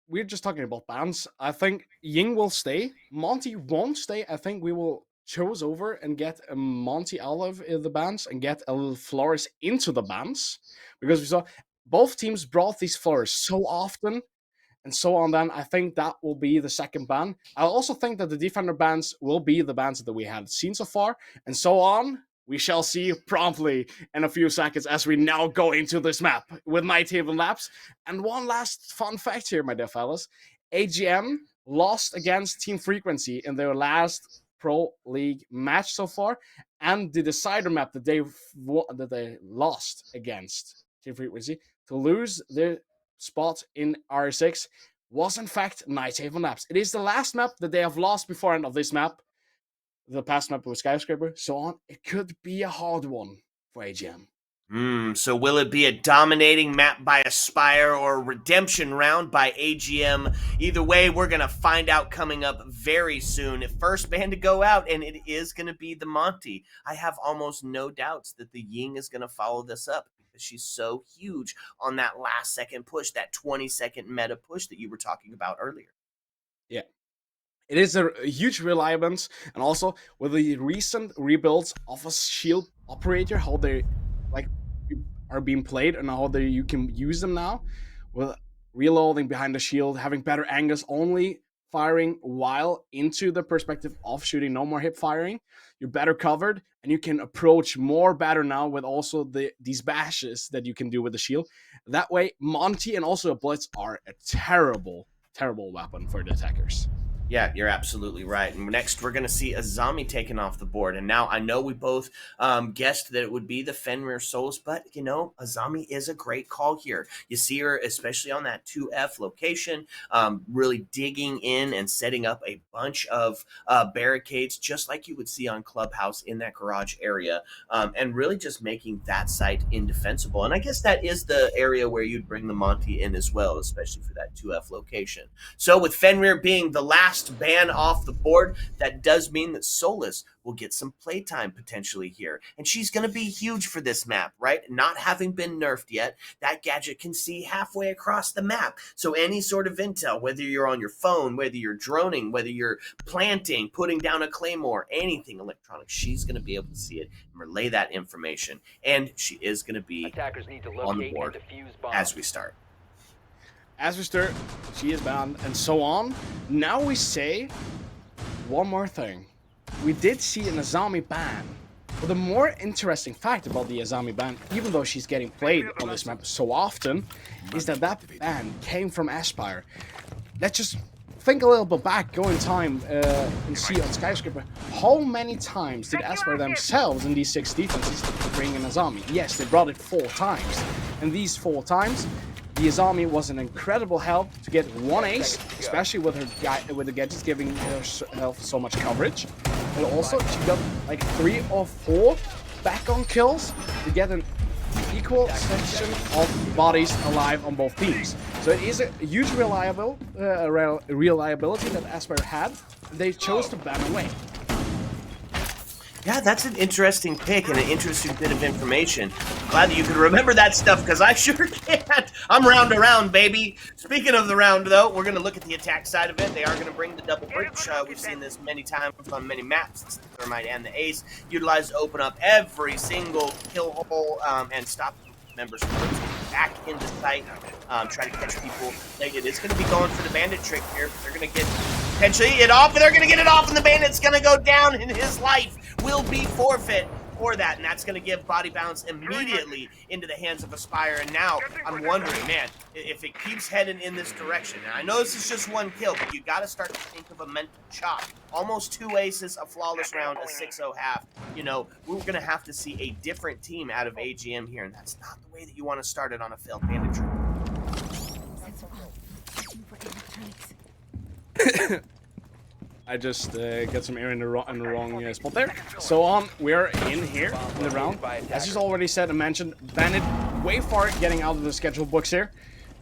we're just talking about bans, I think Ying will stay. Monty won't stay. I think we will choose over and get a Monty out of the bans and get a Flores into the bans, because we saw both teams brought these Flores so often and so on. Then I think that will be the second ban. I also think that the defender bans will be the bans that we have seen so far, and so on. We shall see promptly in a few seconds as we now go into this map with Night Haven Labs. And one last fun fact here, my dear fellas. AGM lost against Team Frequency in their last Pro League match so far, and the decider map that they lost against Team Frequency to lose their spot in R6 was in fact Night Haven Labs. It is the last map that they have lost before end of this map. The past map with Skyscraper, so on. It could be a hard one for AGM. So will it be a dominating map by Aspire or a redemption round by AGM? Either way, we're going to find out coming up very soon. First band to go out, and it is going to be the Monty. I have almost no doubts that the Ying is going to follow this up because she's so huge on that last second push, that 20-second meta push that you were talking about earlier. Yeah. It is a huge reliance, and also with the recent rebuilds of a shield operator, how they like are being played and how you can use them now, with reloading behind the shield, having better angles, only firing while into the perspective of shooting, no more hip firing. You're better covered, and you can approach more better now with also these bashes that you can do with the shield. That way, Monty and also a Blitz are a terrible weapon for the attackers. Yeah, you're absolutely right. And next, we're going to see Azami taken off the board. And now I know we both guessed that it would be the Fenrir Souls, but, Azami is a great call here. You see her, especially on that 2F location, really digging in and setting up a bunch of barricades, just like you would see on Clubhouse in that garage area, and really just making that site indefensible. And I guess that is the area where you'd bring the Monty in as well, especially for that 2F location. So with Fenrir being the last ban off the board, that does mean that Solus will get some playtime potentially here. And she's going to be huge for this map, right? Not having been nerfed yet, that gadget can see halfway across the map. So any sort of intel, whether you're on your phone, whether you're droning, whether you're planting, putting down a claymore, anything electronic, she's going to be able to see it and relay that information. And she is going to be on the board as we start. As we start, she is banned, and so on. Now we say one more thing. We did see an Azami ban. But the more interesting fact about the Azami ban, even though she's getting played on this map so often, is that ban came from Aspire. Let's just think a little bit back, go in time, and see on Skyscraper, how many times did Aspire themselves in these 6 defenses bring in Azami? Yes, they brought it 4 times. And these 4 times, the Azami was an incredible help to get 1 ace, especially with the gadgets giving herself so much coverage. And also, she got like 3 or 4 back-on kills to get an equal section of bodies alive on both teams. So it is a huge reliability that Aspire had. They chose to ban away. Yeah, that's an interesting pick and an interesting bit of information. Glad that you could remember that stuff, because I sure can't. I'm round around, baby. Speaking of the round, though, we're going to look at the attack side of it. They are going to bring the double breach. We've seen this many times on many maps. It's the Thermite and the Ace utilized to open up every single kill hole and stop members from back into sight, try to catch people. It is going to be going for the bandit trick here. They're going to get potentially it off, and they're going to get it off, and the bandit's going to go down, and his life will be forfeit for that, and that's going to give body bounce immediately into the hands of Aspire. And now I'm wondering, man, if it keeps heading in this direction, and I know this is just 1 kill, but you got to start to think of a mental chop. Almost 2 aces, a flawless round, a 6-0 half. We're going to have to see a different team out of AGM here, and that's not the way that you want to start it on a failed bandit trick. I just got some air in the wrong spot there. So we're in here in the round. As he's already said and mentioned, Bandit way far getting out of the schedule books here.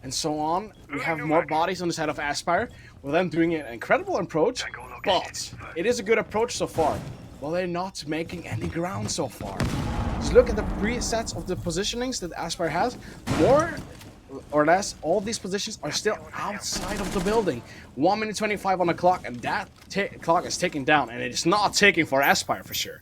And so on, we have more bodies on the side of Aspire, with them doing an incredible approach, but it is a good approach so far. Well, they're not making any ground so far. Just look at the presets of the positionings that Aspire has. More or less, all these positions are still outside of the building. 1 minute 25 on the clock, and that clock is ticking down, and it is not ticking for Aspire for sure.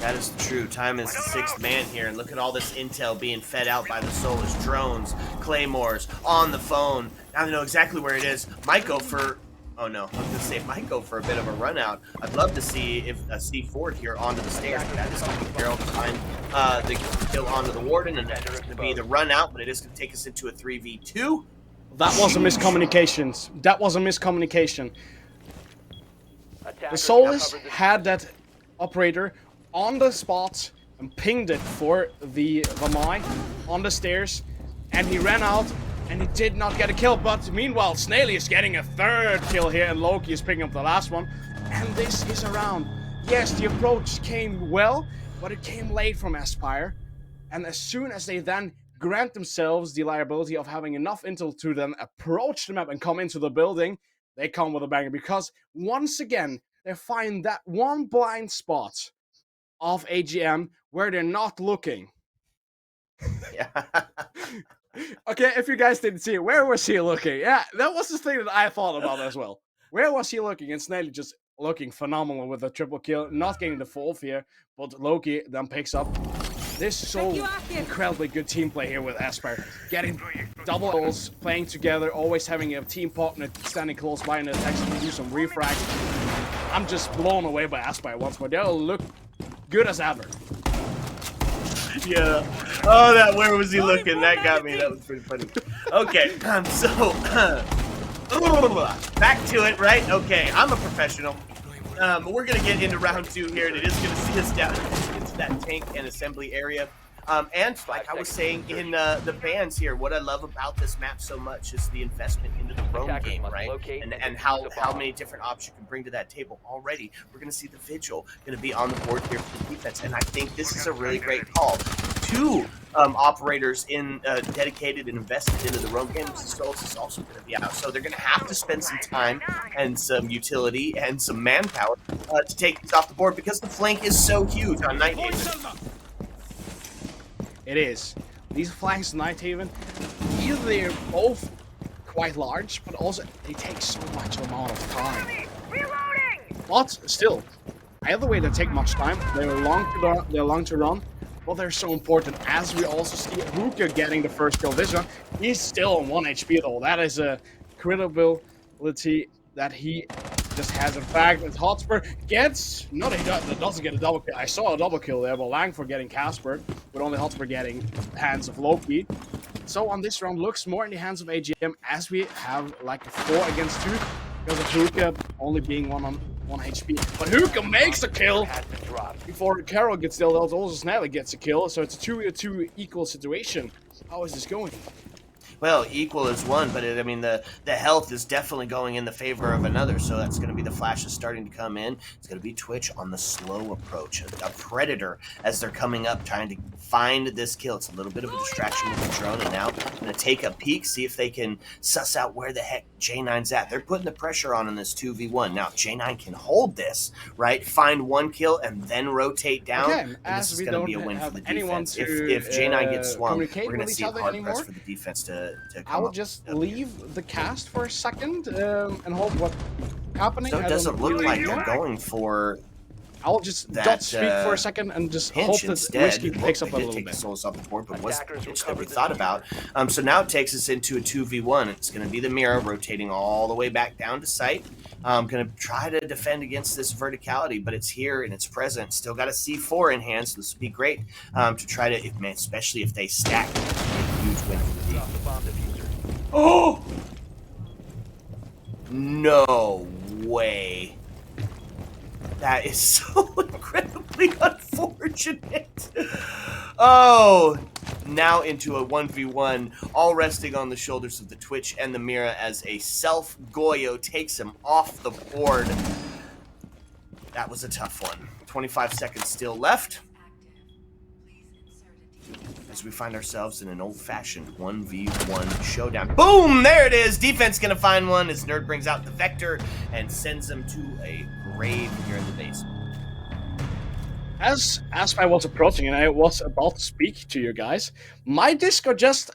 That is true. Time is the 6th man here, and look at all this intel being fed out by the Solus. Drones, claymores, on the phone. Now they know exactly where it is. Might go for... Oh no, I was going to say might go for a bit of a run out. I'd love to see if C4 here onto the stairs, but that is going to be Carol behind the kill onto the Warden, and that is going to be the run out, but it is going to take us into a 3v2. That was a miscommunication. That was a miscommunication. The Solus had that operator on the spot and pinged it for the Vamai on the stairs, and he ran out. And he did not get a kill, but meanwhile, Snaily is getting a 3rd kill here, and Loki is picking up the last one. And this is a round. Yes, the approach came well, but it came late from Aspire. And as soon as they then grant themselves the liability of having enough intel to then approach the map and come into the building, they come with a banger. Because once again, they find that one blind spot of AGM where they're not looking. Yeah. Okay, if you guys didn't see it, where was he looking? Yeah, that was the thing that I thought about as well. Where was he looking? And Snelly just looking phenomenal with a triple kill, not getting the full fear, but Loki then picks up. This so incredibly good team play here with Aspire. Getting double kills, playing together, always having a team partner standing close by in the text to do some refrag. I'm just blown away by Aspire once more. They'll look good as ever. Yeah. Oh, that where was he looking? That got me. That was pretty funny. Okay. So back to it, right? Okay. I'm a professional. We're gonna get into round 2 here, and it is gonna see us down into that tank and assembly area. And like I was saying in the bans here, what I love about this map so much is the investment into the roam game, right? And how many different options you can bring to that table. Already, we're going to see the Vigil going to be on the board here for the defense, and I think this is a really great call. 2 operators in dedicated and invested into the roam game. Solos is also going to be out, so they're going to have to spend some time and some utility and some manpower to take these off the board because the flank is so huge on Night Haven. It is. These flanks in Night Haven, either they're both quite large, but also they take so much amount of time. But still, either way they take much time. They're long to run, but they're so important. As we also see Hookah getting the first kill this round, he's still on 1 HP though. That is a credibility that he just has. In fact, as Hotspur gets, no, he doesn't get a double kill. I saw a double kill there, but Langford getting Casper, with only Hotspur getting hands of Loki. So on this round, looks more in the hands of AGM as we have like a 4 against 2 because of Hookah only being 1 on 1 HP. But Hookah makes the kill before Carol gets killed. Also Snelly gets a kill, so it's a 2-2 equal situation. How is this going? Well, equal is 1, but I mean, the health is definitely going in the favor of another, so that's going to be the flashes starting to come in. It's going to be Twitch on the slow approach, a predator as they're coming up, trying to find this kill. It's a little bit of a distraction with the drone, and now I'm going to take a peek, see if they can suss out where the heck J9's at. They're putting the pressure on in this 2v1. Now, J9 can hold this, right? Find 1 kill and then rotate down. Okay, and this is going to be a win for the defense. If J9 gets swung, we're going to see a hard press for the defense to I will just leave the cast for a second and hold what's happening. So it doesn't look like they're going for. I'll just not speak for a second and just hope that Whiskey picks up a little bit. Souls off the board, but was the pitch that we thought about. So now it takes us into a 2v1. It's going to be the Mirror rotating all the way back down to site. Going to try to defend against this verticality, but it's here and it's present. Still got a C4 in hand, so this would be great to try to, especially if they stack. Huge win for the defense. Oh! No way. That is so incredibly unfortunate. Oh, now into a 1v1, all resting on the shoulders of the Twitch and the Mira as a self-Goyo takes him off the board. That was a tough one. 25 seconds still left. As we find ourselves in an old-fashioned 1v1 showdown. Boom! There it is! Defense gonna find one as Nerd brings out the Vector and sends him to a grave here in the basement. As I was approaching and I was about to speak to you guys, my Discord just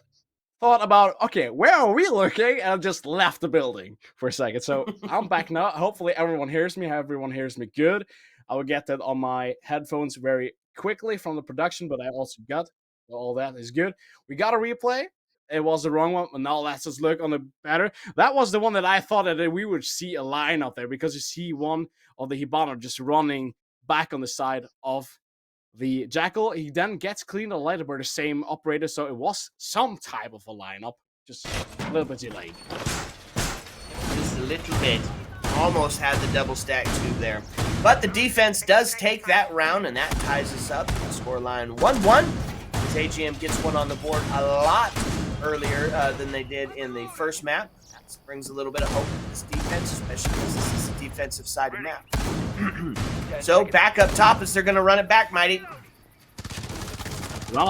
thought about, okay, where are we looking? And just left the building for a second. So I'm back now. Hopefully everyone hears me. Everyone hears me good. I will get that on my headphones very quickly from the production, but I also got all that is good. We got a replay. It was the wrong one, but now let's just look on the better. That was the one that I thought that we would see a line out there because you see one of the Hibana just running back on the side of the Jackal. He then gets cleaned and lighted by the same operator, so it was some type of a lineup, just a little bit delayed. Just a little bit. Almost had the double stack tube there. But the defense does take that round, and that ties us up. Scoreline 1-1. AGM gets one on the board a lot earlier than they did in the first map. That brings a little bit of hope to this defense, especially because this is a defensive-sided map. So back up top as they're going to run it back, Mighty. Run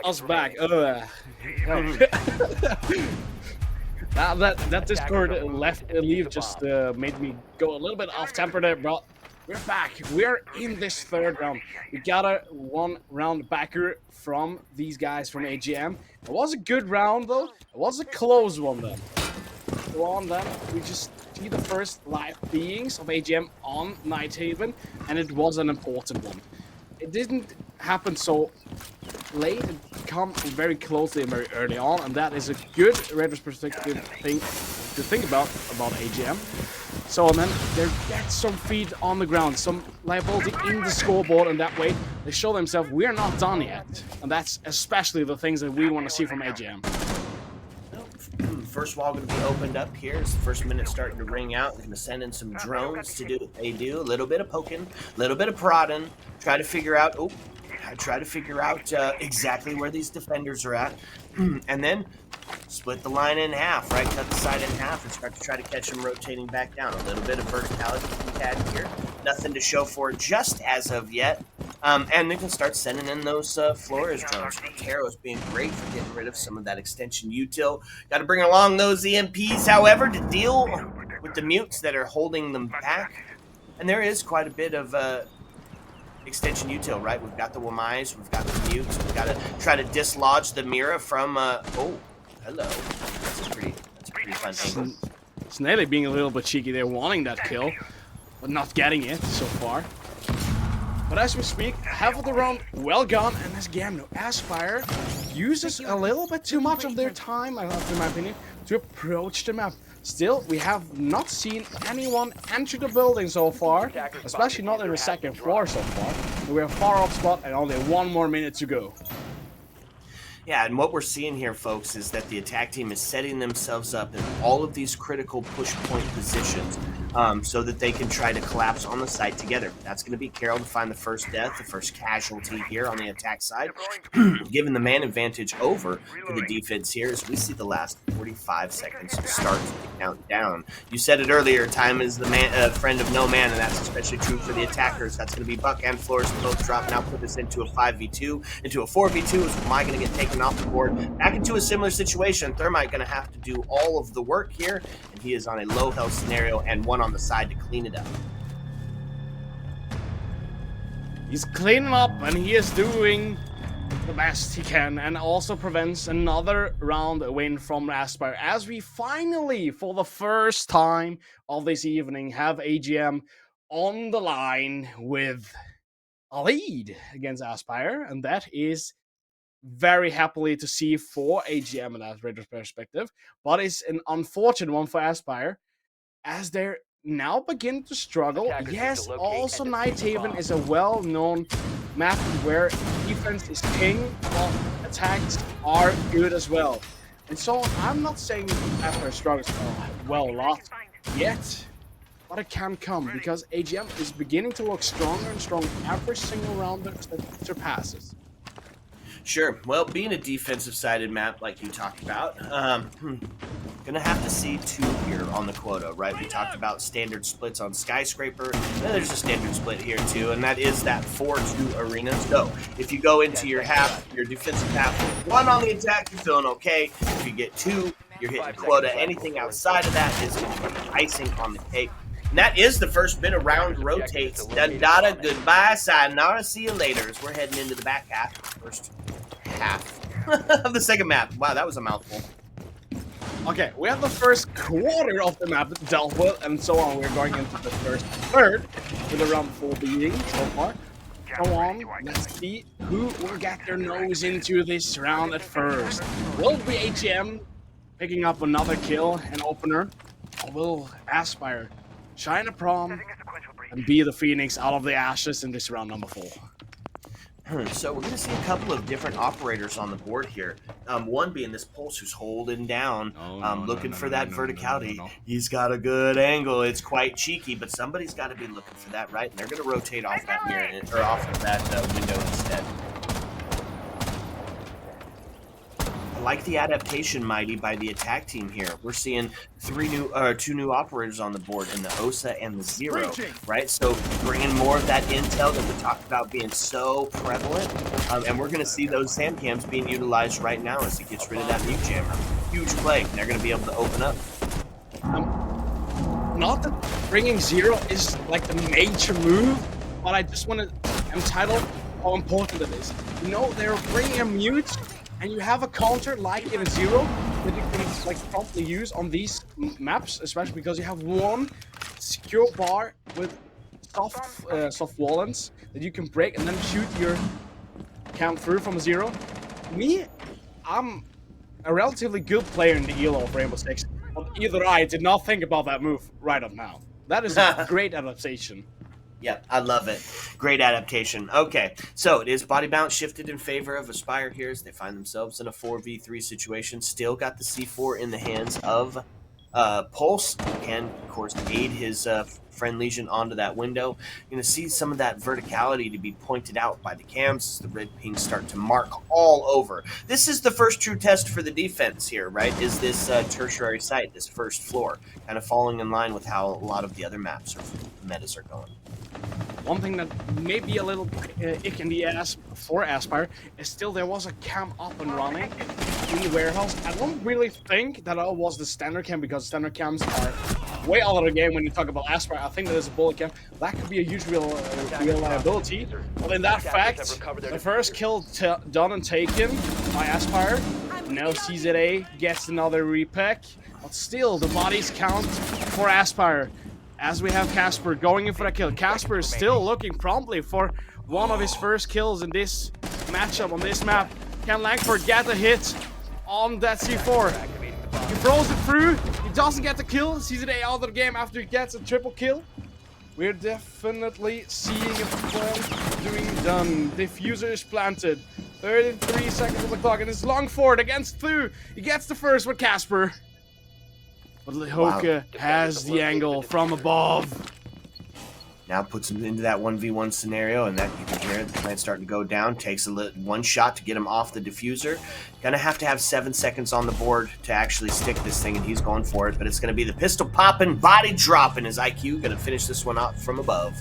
us back. That Discord leave just made me go a little bit off temper there, bro. We're back. We're in this third round. We got a 1 round backer from these guys from AGM. It was a good round though. It was a close one then. Go on then. We just see the first live beings of AGM on Nighthaven, and it was an important one. It didn't happen so late. It come very closely and very early on, and that is a good retrospective thing to think about AGM. So then they get some feet on the ground, some liability in the scoreboard, and that way they show themselves we're not done yet. And that's especially the things that we want to see from AGM. First wall going to be opened up here. As the first minute starting to ring out. They're going to send in some drones to do what they do. A little bit of poking, a little bit of prodding. Try to figure out exactly where these defenders are at. And then split the line in half, right? Cut the side in half and start to try to catch them rotating back down. A little bit of verticality we had here. Nothing to show for it just as of yet. And they can start sending in those Flores drones. Taro's being great for getting rid of some of that extension util. Got to bring along those EMPs, however, to deal with the mutes that are holding them back. And there is quite a bit of extension util, right? We've got the Wamais, we've got the mutes. We've got to try to dislodge the Mira from... oh, hello. That's a pretty fun angle. Snelly being a little bit cheeky there, wanting that kill, but not getting it so far. But as we speak, half of the round well gone, and this game, Aspire uses a little bit too much of their time, in my opinion, to approach the map. Still, we have not seen anyone enter the building so far, especially not in the second floor so far. We're far off spot and only 1 more minute to go. Yeah, and what we're seeing here, folks, is that the attack team is setting themselves up in all of these critical push point positions so that they can try to collapse on the site together. That's going to be Carol to find the first death, the first casualty here on the attack side, giving the man advantage over to the defense here as we see the last 45 seconds start to count down. You said it earlier, time is the friend of no man, and that's especially true for the attackers. That's going to be Buck and Flores both drop. Now put this into a 5v2, into a 4v2. Is Wamai going to get taken off the board? Back into a similar situation. Thermite going to have to do all of the work here, and he is on a low health scenario and one on the side to clean it up. He's cleaning up, and he is doing the best he can, and also prevents another round win from Aspire, as we finally, for the first time of this evening, have AGM on the line with a lead against Aspire, and that is very happily to see for AGM in that perspective, but it's an unfortunate one for Aspire, as they're now begin to struggle. Yes, also Nighthaven is a well-known map where defense is king, while attacks are good as well. And so I'm not saying Aspire struggles well a lot yet, but it can come because AGM is beginning to look stronger and stronger every single round that surpasses. Sure. Well, being a defensive-sided map like you talked about, gonna have to see 2 here on the quota, right? We talked about standard splits on Skyscraper, and there's a standard split here too, and that is that 4-2 arena. So if you go into your half, your defensive half, 1 on the attack, you're feeling okay. If you get 2, you're hitting quota. Anything outside of that is going to be icing on the cake. And that is the first bit of round rotates. Dada, goodbye, sayonara, see you later. As we're heading into the back half, first half of the second map. Wow, that was a mouthful. Okay, we have the first quarter of the map dealt with, and so on. We're going into the first third with around 4 beating so far. Come on, let's see who will get their nose into this round at first. Will it be AGM picking up another kill, an opener, or will Aspire shine a prom and be the phoenix out of the ashes in this round number 4? So we're going to see a couple of different operators on the board here. One being this Pulse who's holding down, looking for that verticality. He's got a good angle. It's quite cheeky, but somebody's got to be looking for that, right? And they're going to rotate off that mirror, or off of that window instead. like the adaptation, Mighty, by the attack team here. We're seeing two new operators on the board in the OSA and the Zero, right? So bringing more of that intel that we talked about being so prevalent, and we're going to see those SAM cams being utilized right now as he gets rid of that mute jammer. Huge play. They're going to be able to open up. Not that bringing Zero is like the major move, but I just want to entitle how important it is. You know, they're bringing a mute, and you have a counter like in a Zero that you can like promptly use on these maps, especially because you have one secure bar with soft wallets that you can break and then shoot your cam through from a Zero. I'm a relatively good player in the ELO of Rainbow Six, but either I did not think about that move right up now. That is a great adaptation. Yeah, I love it. Great adaptation. Okay, so it is body bounce shifted in favor of Aspire here as they find themselves in a 4v3 situation. Still got the C4 in the hands of Pulse. Can, of course, aid his friend Legion onto that window. You're going to see some of that verticality to be pointed out by the cams as the red pings start to mark all over. This is the first true test for the defense here, right? Is this tertiary site, this first floor, kind of falling in line with how a lot of the other maps or metas are going. One thing that may be a little ick in the ass for Aspire is still there was a cam up and running in the warehouse. I don't really think that was the standard cam because standard cams are way out of the game when you talk about Aspire. I think that is a bullet cam. That could be a huge reliability. But in that fact, the first kill done and taken by Aspire. Now CZA gets another repack. But still, the bodies count for Aspire. As we have Casper going in for that kill. Casper is still looking promptly for one of his first kills in this matchup on this map. Can Langford get a hit on that C4? He throws it through. He doesn't get the kill. CZA out of the game after he gets a triple kill. We're definitely seeing a plant doing done. Diffuser is planted. 33 seconds on the clock, and it's Longford against Thu. He gets the first with Casper. But Lihoka has the angle from above. Now puts him into that 1v1 scenario, and that you can hear the plant starting to go down. Takes one shot to get him off the diffuser. Gonna have to have 7 seconds on the board to actually stick this thing, and he's going for it. But it's gonna be the pistol popping, body dropping his IQ. Gonna finish this one out from above.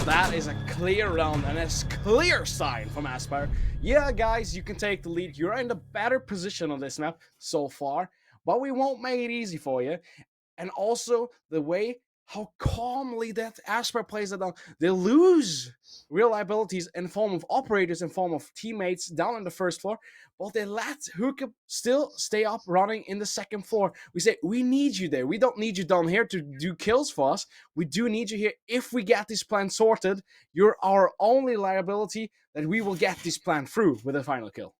That is a clear round and a clear sign from Aspire. Yeah, guys, you can take the lead. You're in the better position on this map so far. But we won't make it easy for you. And also, the way how calmly that Aspire plays it down. They lose reliabilities in form of operators, in form of teammates down on the first floor. But they let Hookup still stay up running in the second floor. We say, we need you there. We don't need you down here to do kills for us. We do need you here. If we get this plan sorted, you're our only liability that we will get this plan through with a final kill.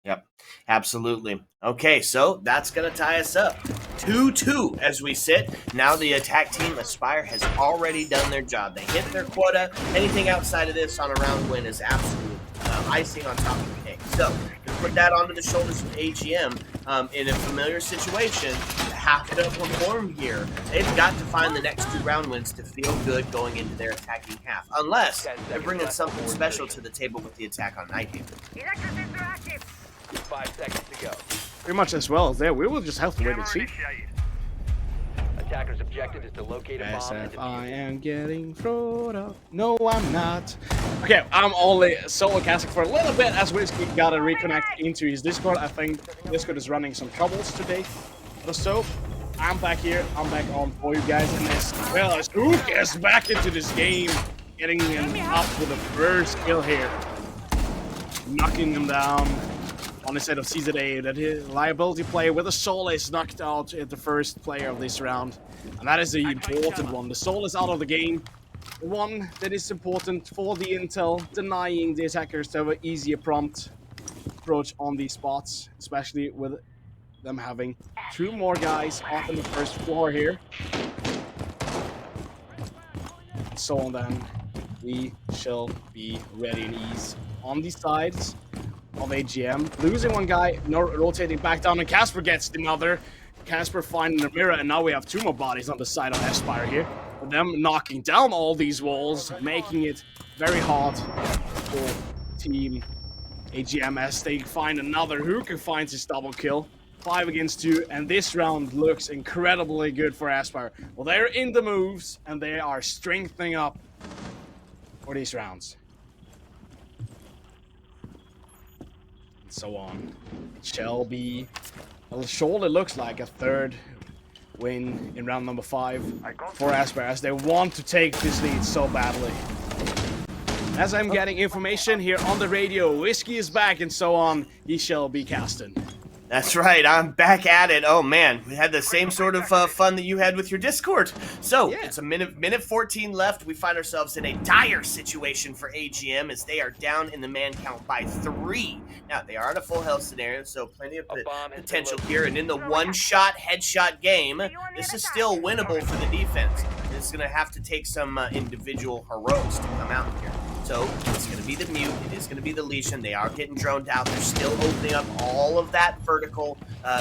Yep, absolutely. Okay, so that's going to tie us up. 2-2 as we sit. Now the attack team, Aspire, has already done their job. They hit their quota. Anything outside of this on a round win is absolute icing on top of the cake. So, to put that onto the shoulders of AGM, in a familiar situation, have to perform here. They've got to find the next 2 round wins to feel good going into their attacking half. Unless they're bringing something special to the table with the attack on Nightingale. 5 seconds to go. Pretty much as well as there. We will just have to wait and see. Attacker's objective is to locate a bomb and SF, I defuse it. am getting thrown up. No, I'm not. Okay, I'm only solo casting for a little bit as Whiskey gotta reconnect into his Discord. I think Discord is running some troubles today. So, I'm back here. I'm back on for you guys. And as well as Ook is back into this game, getting him up with the first kill here. Knocking him down. On the side of CZA, that his liability player with a soul is knocked out at the first player of this round. And that is the important one. The soul is out of the game. The one that is important for the intel, denying the attackers to have an easier prompt approach on these spots, especially with them having 2 more guys up on the first floor here. So on then, we shall be ready and ease on these sides of AGM. Losing one guy, rotating back down, and Casper gets another. Casper finding the mirror, and now we have 2 more bodies on the side of Aspire here. With them knocking down all these walls, making it very hard for Team AGM as they find another Hooker finds his double kill. 5 against 2, and this round looks incredibly good for Aspire. Well, they're in the moves, and they are strengthening up for these rounds. And so on. It shall be, well, surely looks like a third win in round number 5 for Aspire, as they want to take this lead so badly. As I'm getting information here on the radio, Whiskey is back and so on, he shall be casting. That's right, I'm back at it. Oh man, we had the same sort of fun that you had with your Discord. So, It's a minute 14 left. We find ourselves in a dire situation for AGM as they are down in the man count by 3. Now, they are in a full health scenario, so plenty of potential here. And in the one-shot headshot game, this is still winnable for the defense. It's going to have to take some individual heroics to come out here. So it's going to be the Mute, it is going to be the Legion. They are getting droned out. They're still opening up all of that vertical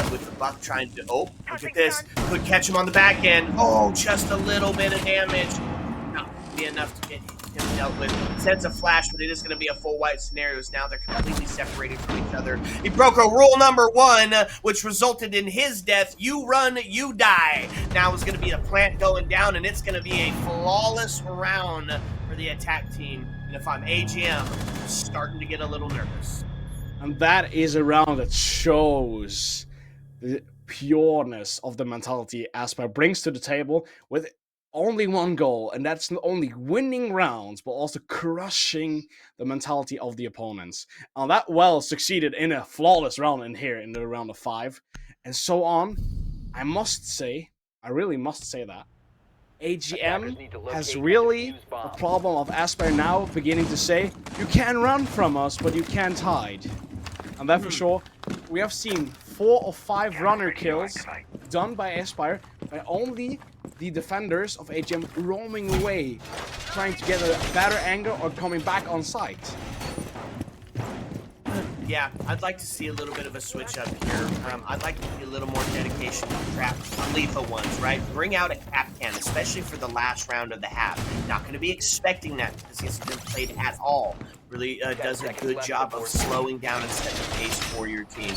with the Buck trying to... Oh, look at this. Could catch him on the back end. Oh, just a little bit of damage. Not be enough to get him dealt with. Sends a flash, but it is going to be a full white scenario. Now they're completely separated from each other. He broke a rule number 1, which resulted in his death. You run, you die. Now it's going to be a plant going down, and it's going to be a flawless round for the attack team. And if I'm AGM, I'm starting to get a little nervous. And that is a round that shows the pureness of the mentality Aspire brings to the table with only one goal, and that's not only winning rounds, but also crushing the mentality of the opponents. And that well succeeded in a flawless round in here, in the round of 5. And so on, I really must say that AGM has really a problem of Aspire now beginning to say, you can run from us, but you can't hide. And that for sure, we have seen 4 or 5 runner kills done by Aspire by only the defenders of AGM roaming away, trying to get a better angle or coming back on site. Yeah, I'd like to see a little bit of a switch up here. I'd like to see a little more dedication to traps, lethal ones, right? Bring out a cap can, especially for the last round of the half. Not going to be expecting that because he hasn't been played at all. Really does a good job of slowing down and setting the pace for your team.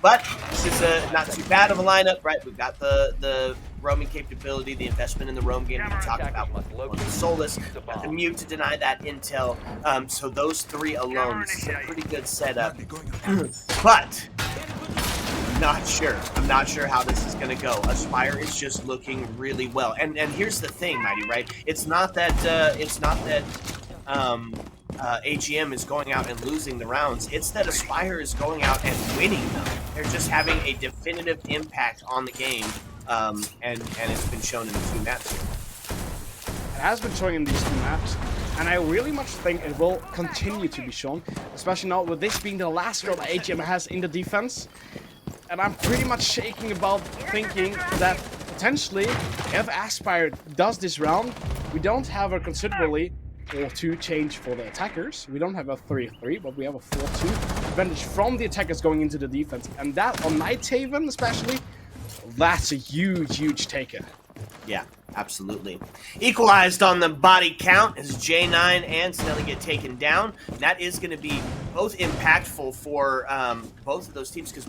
But this is not too bad of a lineup, right? We've got the roaming capability, the investment in the roam game we talked about with the Solus, got the Mute to deny that intel. So those 3 alone, this is a pretty good setup. But I'm not sure how this is going to go. Aspire is just looking really well. And here's the thing, Mighty, right? It's not that AGM is going out and losing the rounds. It's that Aspire is going out and winning them. They're just having a definitive impact on the game, and it's been shown in the 2 maps here. It has been showing in these 2 maps, and I really much think it will continue to be shown, especially now with this being the last round that AGM has in the defense. And I'm pretty much shaking about thinking that potentially, if Aspire does this round, we don't have a considerably 4-2 change for the attackers. We don't have a 3-3, but we have a 4-2 advantage from the attackers going into the defense. And that, on Nighthaven especially, that's a huge taker. Yeah, absolutely. Equalized on the body count as J9 and Snelly get taken down. That is going to be both impactful for both of those teams because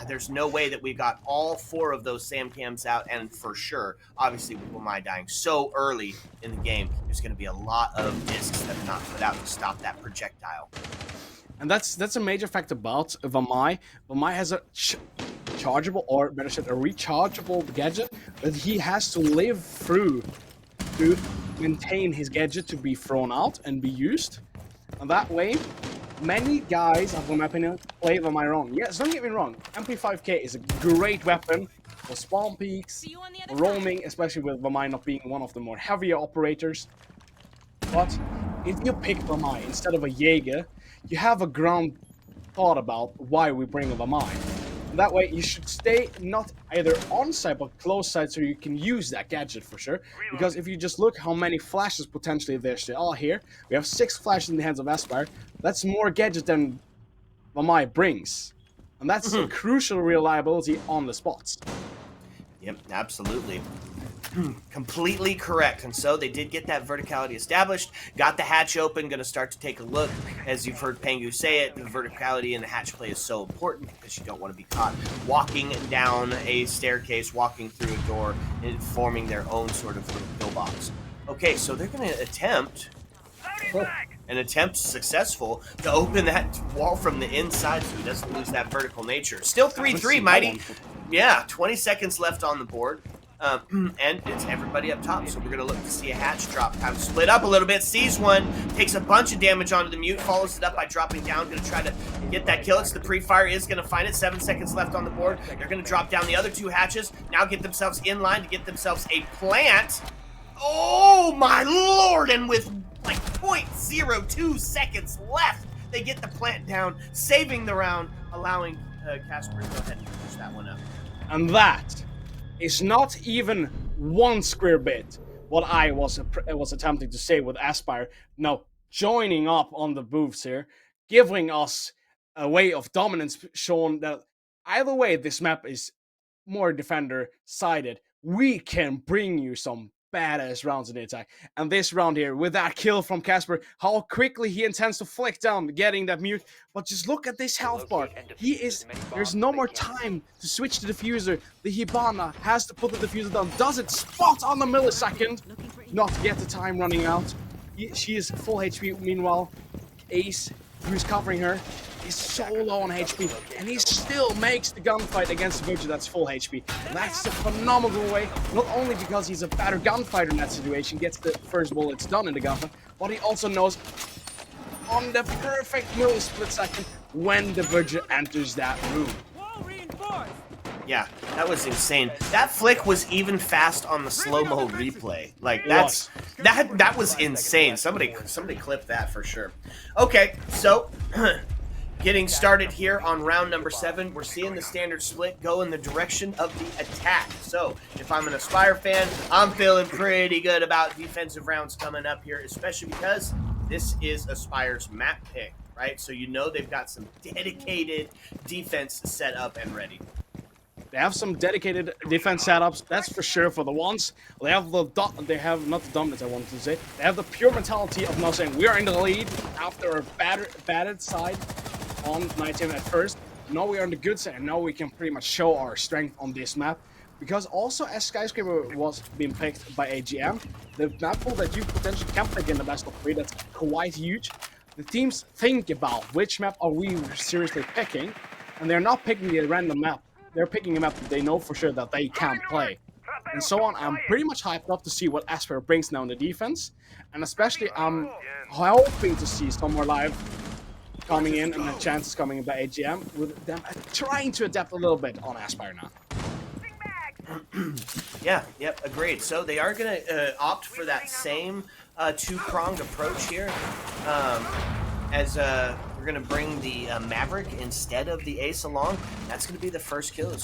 there's no way that we got all 4 of those Sam Cams out, and for sure, obviously with Wamai dying so early in the game, there's going to be a lot of discs that are not put out to stop that projectile. And that's a major fact about Wamai. Wamai has a chargeable, or better said, a rechargeable gadget that he has to live through to maintain his gadget to be thrown out and be used. And that way, many guys, in my opinion, play Wamai wrong. Yes, don't get me wrong, MP5K is a great weapon for spawn peaks, for roaming, especially with Wamai not being one of the more heavier operators. But if you pick Wamai instead of a Jaeger, you have a ground thought about why we bring a Wamai. That way, you should stay not either on site but close site so you can use that gadget for sure. Because if you just look how many flashes potentially there still are here, we have 6 flashes in the hands of Aspire. That's more gadget than Wamai brings. And that's a crucial reliability on the spots. Yep, absolutely. Completely correct. And so they did get that verticality established, got the hatch open, going to start to take a look. As you've heard Pengu say it, the verticality in the hatch play is so important because you don't want to be caught walking down a staircase, walking through a door, and forming their own sort of little pillbox. Okay, so they're going to attempt, an attempt successful, to open that wall from the inside so he doesn't lose that vertical nature. Still 3-3, Mighty. Yeah, 20 seconds left on the board. And it's everybody up top, so we're going to look to see a hatch drop. Kind of split up a little bit, sees one, takes a bunch of damage onto the mute, follows it up by dropping down, going to try to get that kill. It's the pre-fire, is going to find it. 7 seconds left on the board. They're going to drop down the other 2 hatches, now get themselves in line to get themselves a plant. Oh my lord, and with like 0.02 seconds left, they get the plant down, saving the round, allowing Casper to go ahead and finish that one up. And that is not even one square bit what I was attempting to say with Aspire. No, joining up on the booths here, giving us a way of dominance, showing that either way this map is more defender-sided. We can bring you some badass rounds in the attack. And this round here, with that kill from Casper, how quickly he intends to flick down, getting that mute. But just look at this health bar. There's no more time to switch the diffuser. The Hibana has to put the diffuser down, does it spot on the millisecond, not to get the time running out. She is full HP, meanwhile. Ace, who's covering her, is so low on HP, and he still makes the gunfight against the Butcher that's full HP. That's a phenomenal way, not only because he's a better gunfighter in that situation, gets the first bullets done in the gunfight, but he also knows on the perfect milli-split second when the Butcher enters that room. Yeah, that was insane. That flick was even fast on the slow-mo replay. Like, that was insane. Somebody clipped that for sure. Okay, so getting started here on round number 7. We're seeing the standard split go in the direction of the attack. So if I'm an Aspire fan, I'm feeling pretty good about defensive rounds coming up here, especially because this is Aspire's map pick, right? So you know they've got some dedicated defense set up and ready. They have some dedicated defense setups, that's for sure. For the ones, they have not the dominance, I wanted to say. They have the pure mentality of not saying we are in the lead after a battered side on Night Team at first. Now we are on the good side, and now we can pretty much show our strength on this map. Because also, as Skyscraper was being picked by AGM, the map pool that you potentially can pick in the best of 3, that's quite huge. The teams think about which map are we seriously picking, and they're not picking a random map. They're picking a map that they know for sure that they can play. And so on, I'm pretty much hyped up to see what Aspire brings now in the defense. And especially, I'm hoping to see some more live coming in and the chances coming in by AGM, with them trying to adapt a little bit on Aspire now. Yeah, yep, agreed. So they are going to opt for that same two-pronged approach here. As we're going to bring the Maverick instead of the Ace along. That's going to be the first kill.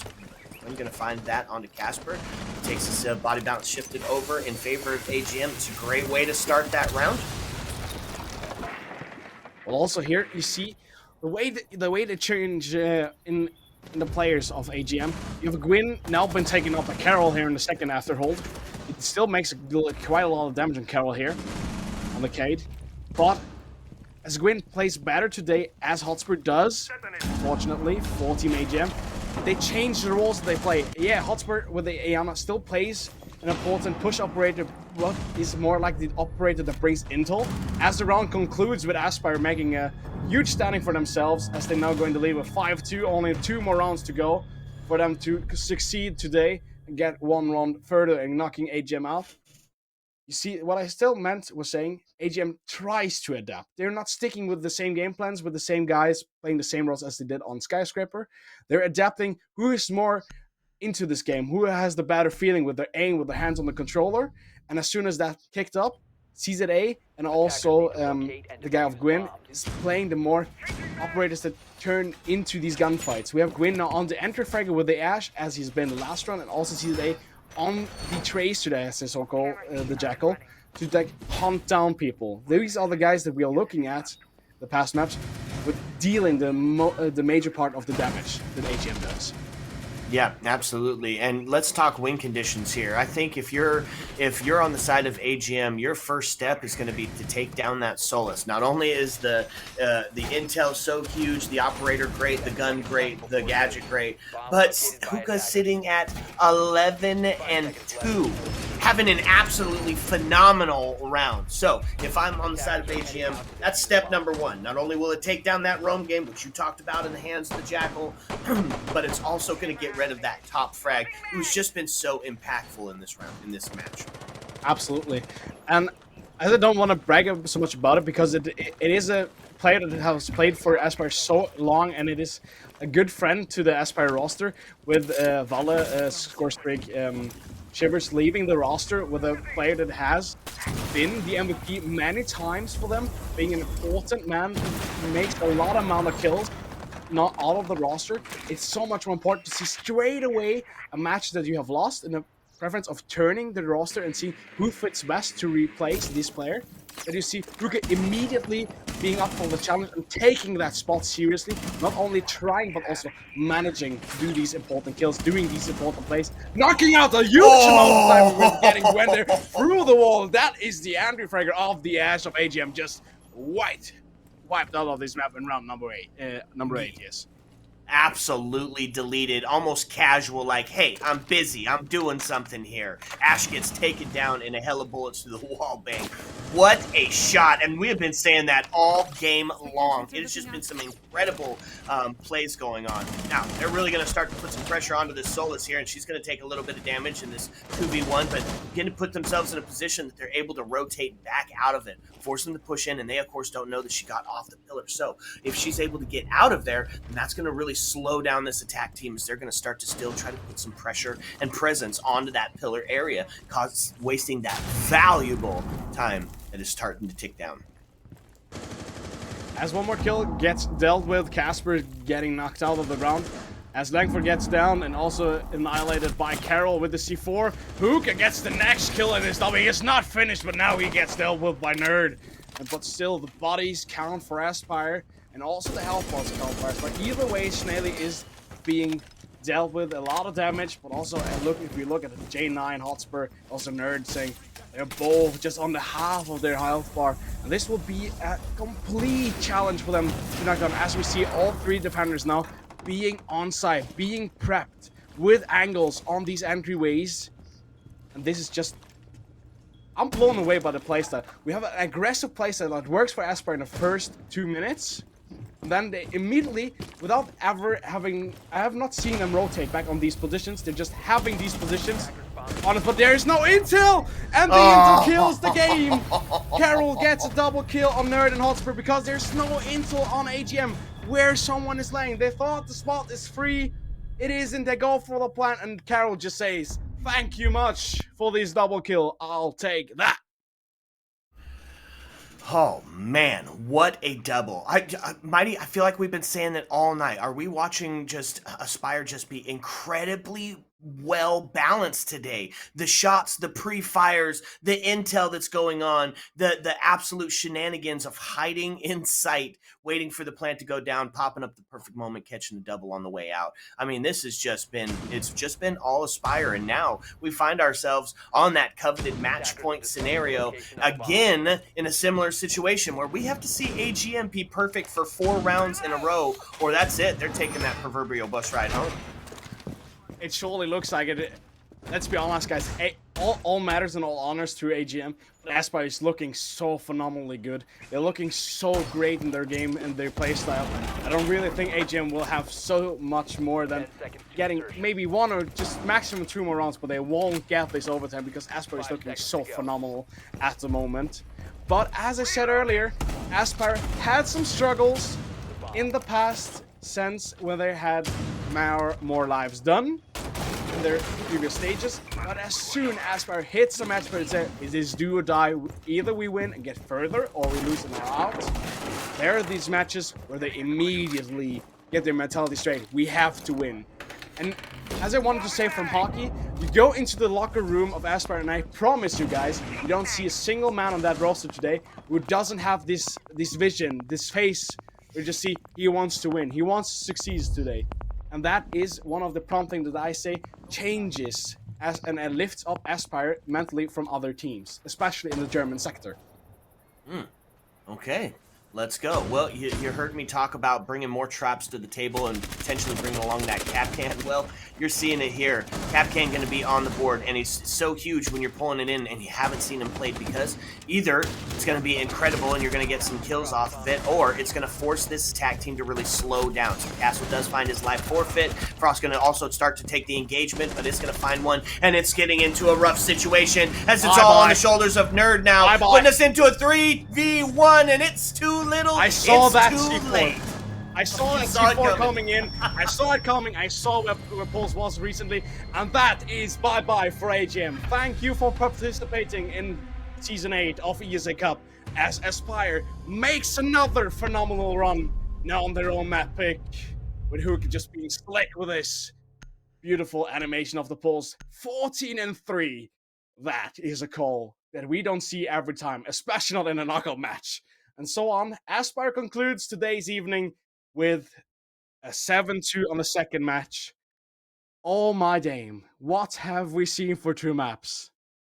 I'm going to find that onto Casper. He takes his body bounce shifted over in favor of AGM. It's a great way to start that round. Well, also here you see the way they change in the players of AGM. You have Gwyn now been taken up by Carol here in the second after hold. It still makes quite a lot of damage on Carol here on the Cade, but as Gwyn plays better today, as Hotspur does, fortunately, for Team AGM, they change the roles that they play. Yeah, Hotspur with the Ayana still plays an important push operator, but is more like the operator that brings intel. As the round concludes with Aspire making a huge standing for themselves, as they're now going to lead with 5-2, only 2 more rounds to go for them to succeed today and get 1 round further and knocking AGM out. You see, what I still meant was saying AGM tries to adapt. They're not sticking with the same game plans, with the same guys, playing the same roles as they did on Skyscraper. They're adapting who is more into this game, who has the better feeling with their aim, with their hands on the controller. And as soon as that kicked up, CZA and also the guy of Gwyn is playing the more operators that turn into these gunfights. We have Gwyn now on the enter fragger with the Ash, as he's been the last round, and also CZA on the trace today, as they so-called the Jackal, to like hunt down people. These are the guys that we are looking at the past maps, with dealing the major part of the damage that AGM does. Yeah, absolutely. And let's talk win conditions here. I think if you're on the side of AGM, your first step is going to be to take down that Solus. Not only is the intel so huge, the operator great, the gun great, the gadget great, but Hookah's sitting at 11-2. Having an absolutely phenomenal round. So if I'm on the side of AGM, that's step number one. Not only will it take down that roam game, which you talked about in the hands of the Jackal, but it's also going to get rid of that top frag, who's just been so impactful in this round, in this match. Absolutely. And I don't want to brag so much about it because it is a player that has played for Aspire so long, and it is a good friend to the Aspire roster with Valle, Scorestreak, Shivers leaving the roster with a player that has been the MVP many times for them, being an important man who makes a lot amount of kills, not all of the roster. It's so much more important to see straight away a match that you have lost in a preference of turning the roster and seeing who fits best to replace this player. That you see Ruka immediately being up for the challenge and taking that spot seriously, not only trying but also managing to do these important kills, doing these important plays, knocking out a huge amount of time with getting Wender through the wall. That is the Andrew Fragger of the Ash of AGM, just wiped out of this map in round number 8, yes. Absolutely deleted, almost casual, like, hey, I'm busy, I'm doing something here. Ash gets taken down in a hell of bullets to the wall bang. What a shot, and we have been saying that all game long. It has just been some incredible plays going on. Now, they're really going to start to put some pressure onto this Solus here, and she's going to take a little bit of damage in this 2v1, but begin to put themselves in a position that they're able to rotate back out of it, force them to push in, and they, of course, don't know that she got off the pillar. So if she's able to get out of there, then that's going to really slow down this attack team, as they're going to start to still try to put some pressure and presence onto that pillar area, wasting that valuable time that is starting to tick down. As one more kill gets dealt with, Casper getting knocked out of the round. As Langford gets down and also annihilated by Carol with the C4. Hookah gets the next kill in his W. He is not finished, but now he gets dealt with by Nerd. But still, the bodies count for Aspire, and also the health bars count for Aspire. Either way, Snaily is being dealt with a lot of damage, but also if we look at the J9, Hotspur, also Nerd saying they're both just on the half of their health bar. And this will be a complete challenge for them to knock down, as we see all three defenders now being on site, being prepped with angles on these entryways. And this is just... I'm blown away by the playstyle. We have an aggressive playstyle that works for Aspire in the first 2 minutes. And then they immediately, without ever having... I have not seen them rotate back on these positions. They're just having these positions on it. But there is no intel! And the intel kills the game! Carol gets a double kill on Nerd and Hotspur because there's no intel on AGM where someone is laying. They thought the spot is free. It isn't. They go for the plant, and Carol just says, "Thank you much for this double kill. I'll take that." Oh man, what a double. Mighty, I feel like we've been saying it all night. Are we watching just Aspire just be incredibly well balanced today? The shots, the pre-fires, the intel that's going on, the absolute shenanigans of hiding in sight, waiting for the plant to go down, popping up the perfect moment, catching the double on the way out. I mean, this has just been, it's just been all Aspire, and now we find ourselves on that coveted match point scenario again in a similar situation where we have to see AGM be perfect for 4 rounds in a row, or that's it. They're taking that proverbial bus ride home. It surely looks like it. Let's be honest, guys. All matters and all honors to AGM. Aspire is looking so phenomenally good. They're looking so great in their game and their playstyle. I don't really think AGM will have so much more than getting maybe 1 or just maximum 2 more rounds, but they won't get this overtime because Aspire is looking so phenomenal at the moment. But as I said earlier, Aspire had some struggles in the past sense when they had more lives done in their previous stages, but as soon as Aspire hits a match where it is do or die, either we win and get further or we lose and are out. There are these matches where they immediately get their mentality straight. We have to win. And as I wanted to say from hockey, you go into the locker room of Aspire, and I promise you guys, you don't see a single man on that roster today who doesn't have this vision, this face. You just see he wants to win. He wants to succeed today. And that is one of the prompting that I say changes and lifts up Aspire mentally from other teams, especially in the German sector. Okay, let's go. Well, you heard me talk about bringing more traps to the table and potentially bringing along that Kapkan. Well, you're seeing it here. Kapkan going to be on the board, and he's so huge when you're pulling it in, and you haven't seen him played because either it's going to be incredible and you're going to get some kills off of it, or it's going to force this attack team to really slow down. So Castle does find his life forfeit. Frost going to also start to take the engagement, but it's going to find one, and it's getting into a rough situation as it's all on the shoulders of Nerd now, putting us into a 3v1. And it's too little. I saw that too C4. late. I saw that C4 coming in. I saw it coming. I saw where Pulse was recently. And that is bye-bye for AGM. Thank you for participating in Season 8 of ESA Cup as Aspire makes another phenomenal run now on their own map pick, with Hook just being slick with this beautiful animation of the Pulse. 14-3. That is a call that we don't see every time, especially not in a knockout match. And so on, Aspire concludes today's evening with a 7-2 on the second match. Oh my dame, what have we seen for two maps?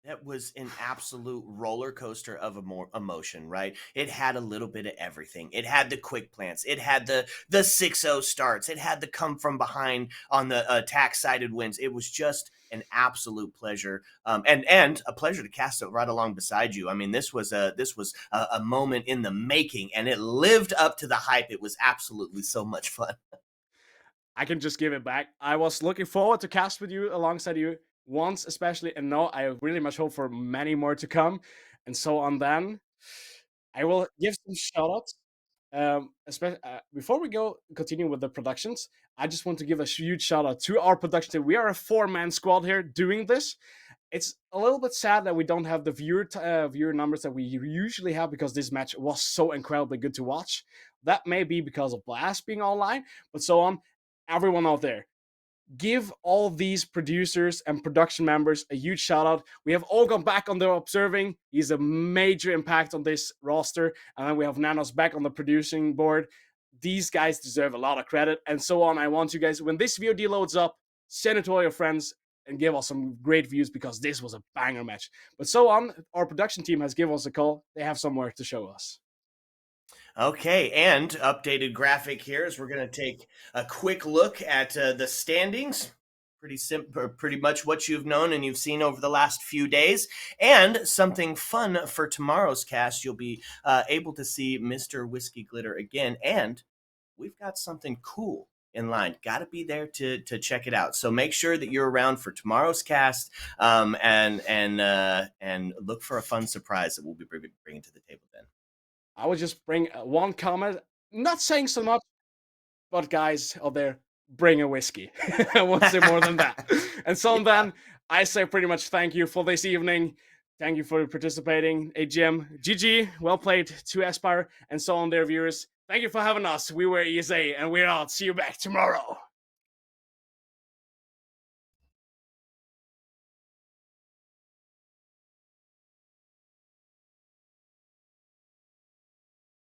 That was an absolute roller coaster of emotion, right? It had a little bit of everything. It had the quick plants. It had the 6-0 starts. It had the come from behind on the attack-sided wins. It was just an absolute pleasure, and a pleasure to cast it right along beside you. I mean, this was a moment in the making, and it lived up to the hype. It was absolutely so much fun. I can just give it back. I was looking forward to cast with you alongside you once, especially, and now I really much hope for many more to come. And so on, then I will give some shoutouts. Before we continue with the productions, I just want to give a huge shout out to our production team. We are a 4-man squad here doing this. It's a little bit sad that we don't have the viewer numbers that we usually have, because this match was so incredibly good to watch. That may be because of Blast being online, but so on. Everyone out there, give all these producers and production members a huge shout out. We have all gone back on the observing. He's a major impact on this roster. And then we have Nanos back on the producing board. These guys deserve a lot of credit. And so on. I want you guys, when this VOD loads up, send it to all your friends and give us some great views, because this was a banger match. But so on, our production team has given us a call. They have somewhere to show us. Okay, and updated graphic here as we're going to take a quick look at the standings. Pretty simple, pretty much what you've known and you've seen over the last few days. And something fun for tomorrow's cast, you'll be able to see Mr. Whiskey Glitter again. And we've got something cool in line. Got to be there to check it out. So make sure that you're around for tomorrow's cast, and look for a fun surprise that we'll be bringing to the table then. I would just bring one comment, not saying so much, but guys out there, bring a whiskey. I won't say more than that. And so then, I say pretty much thank you for this evening. Thank you for participating, AGM. GG, well played to Aspire, and so on, their viewers. Thank you for having us. We were ESA, and we're out. See you back tomorrow.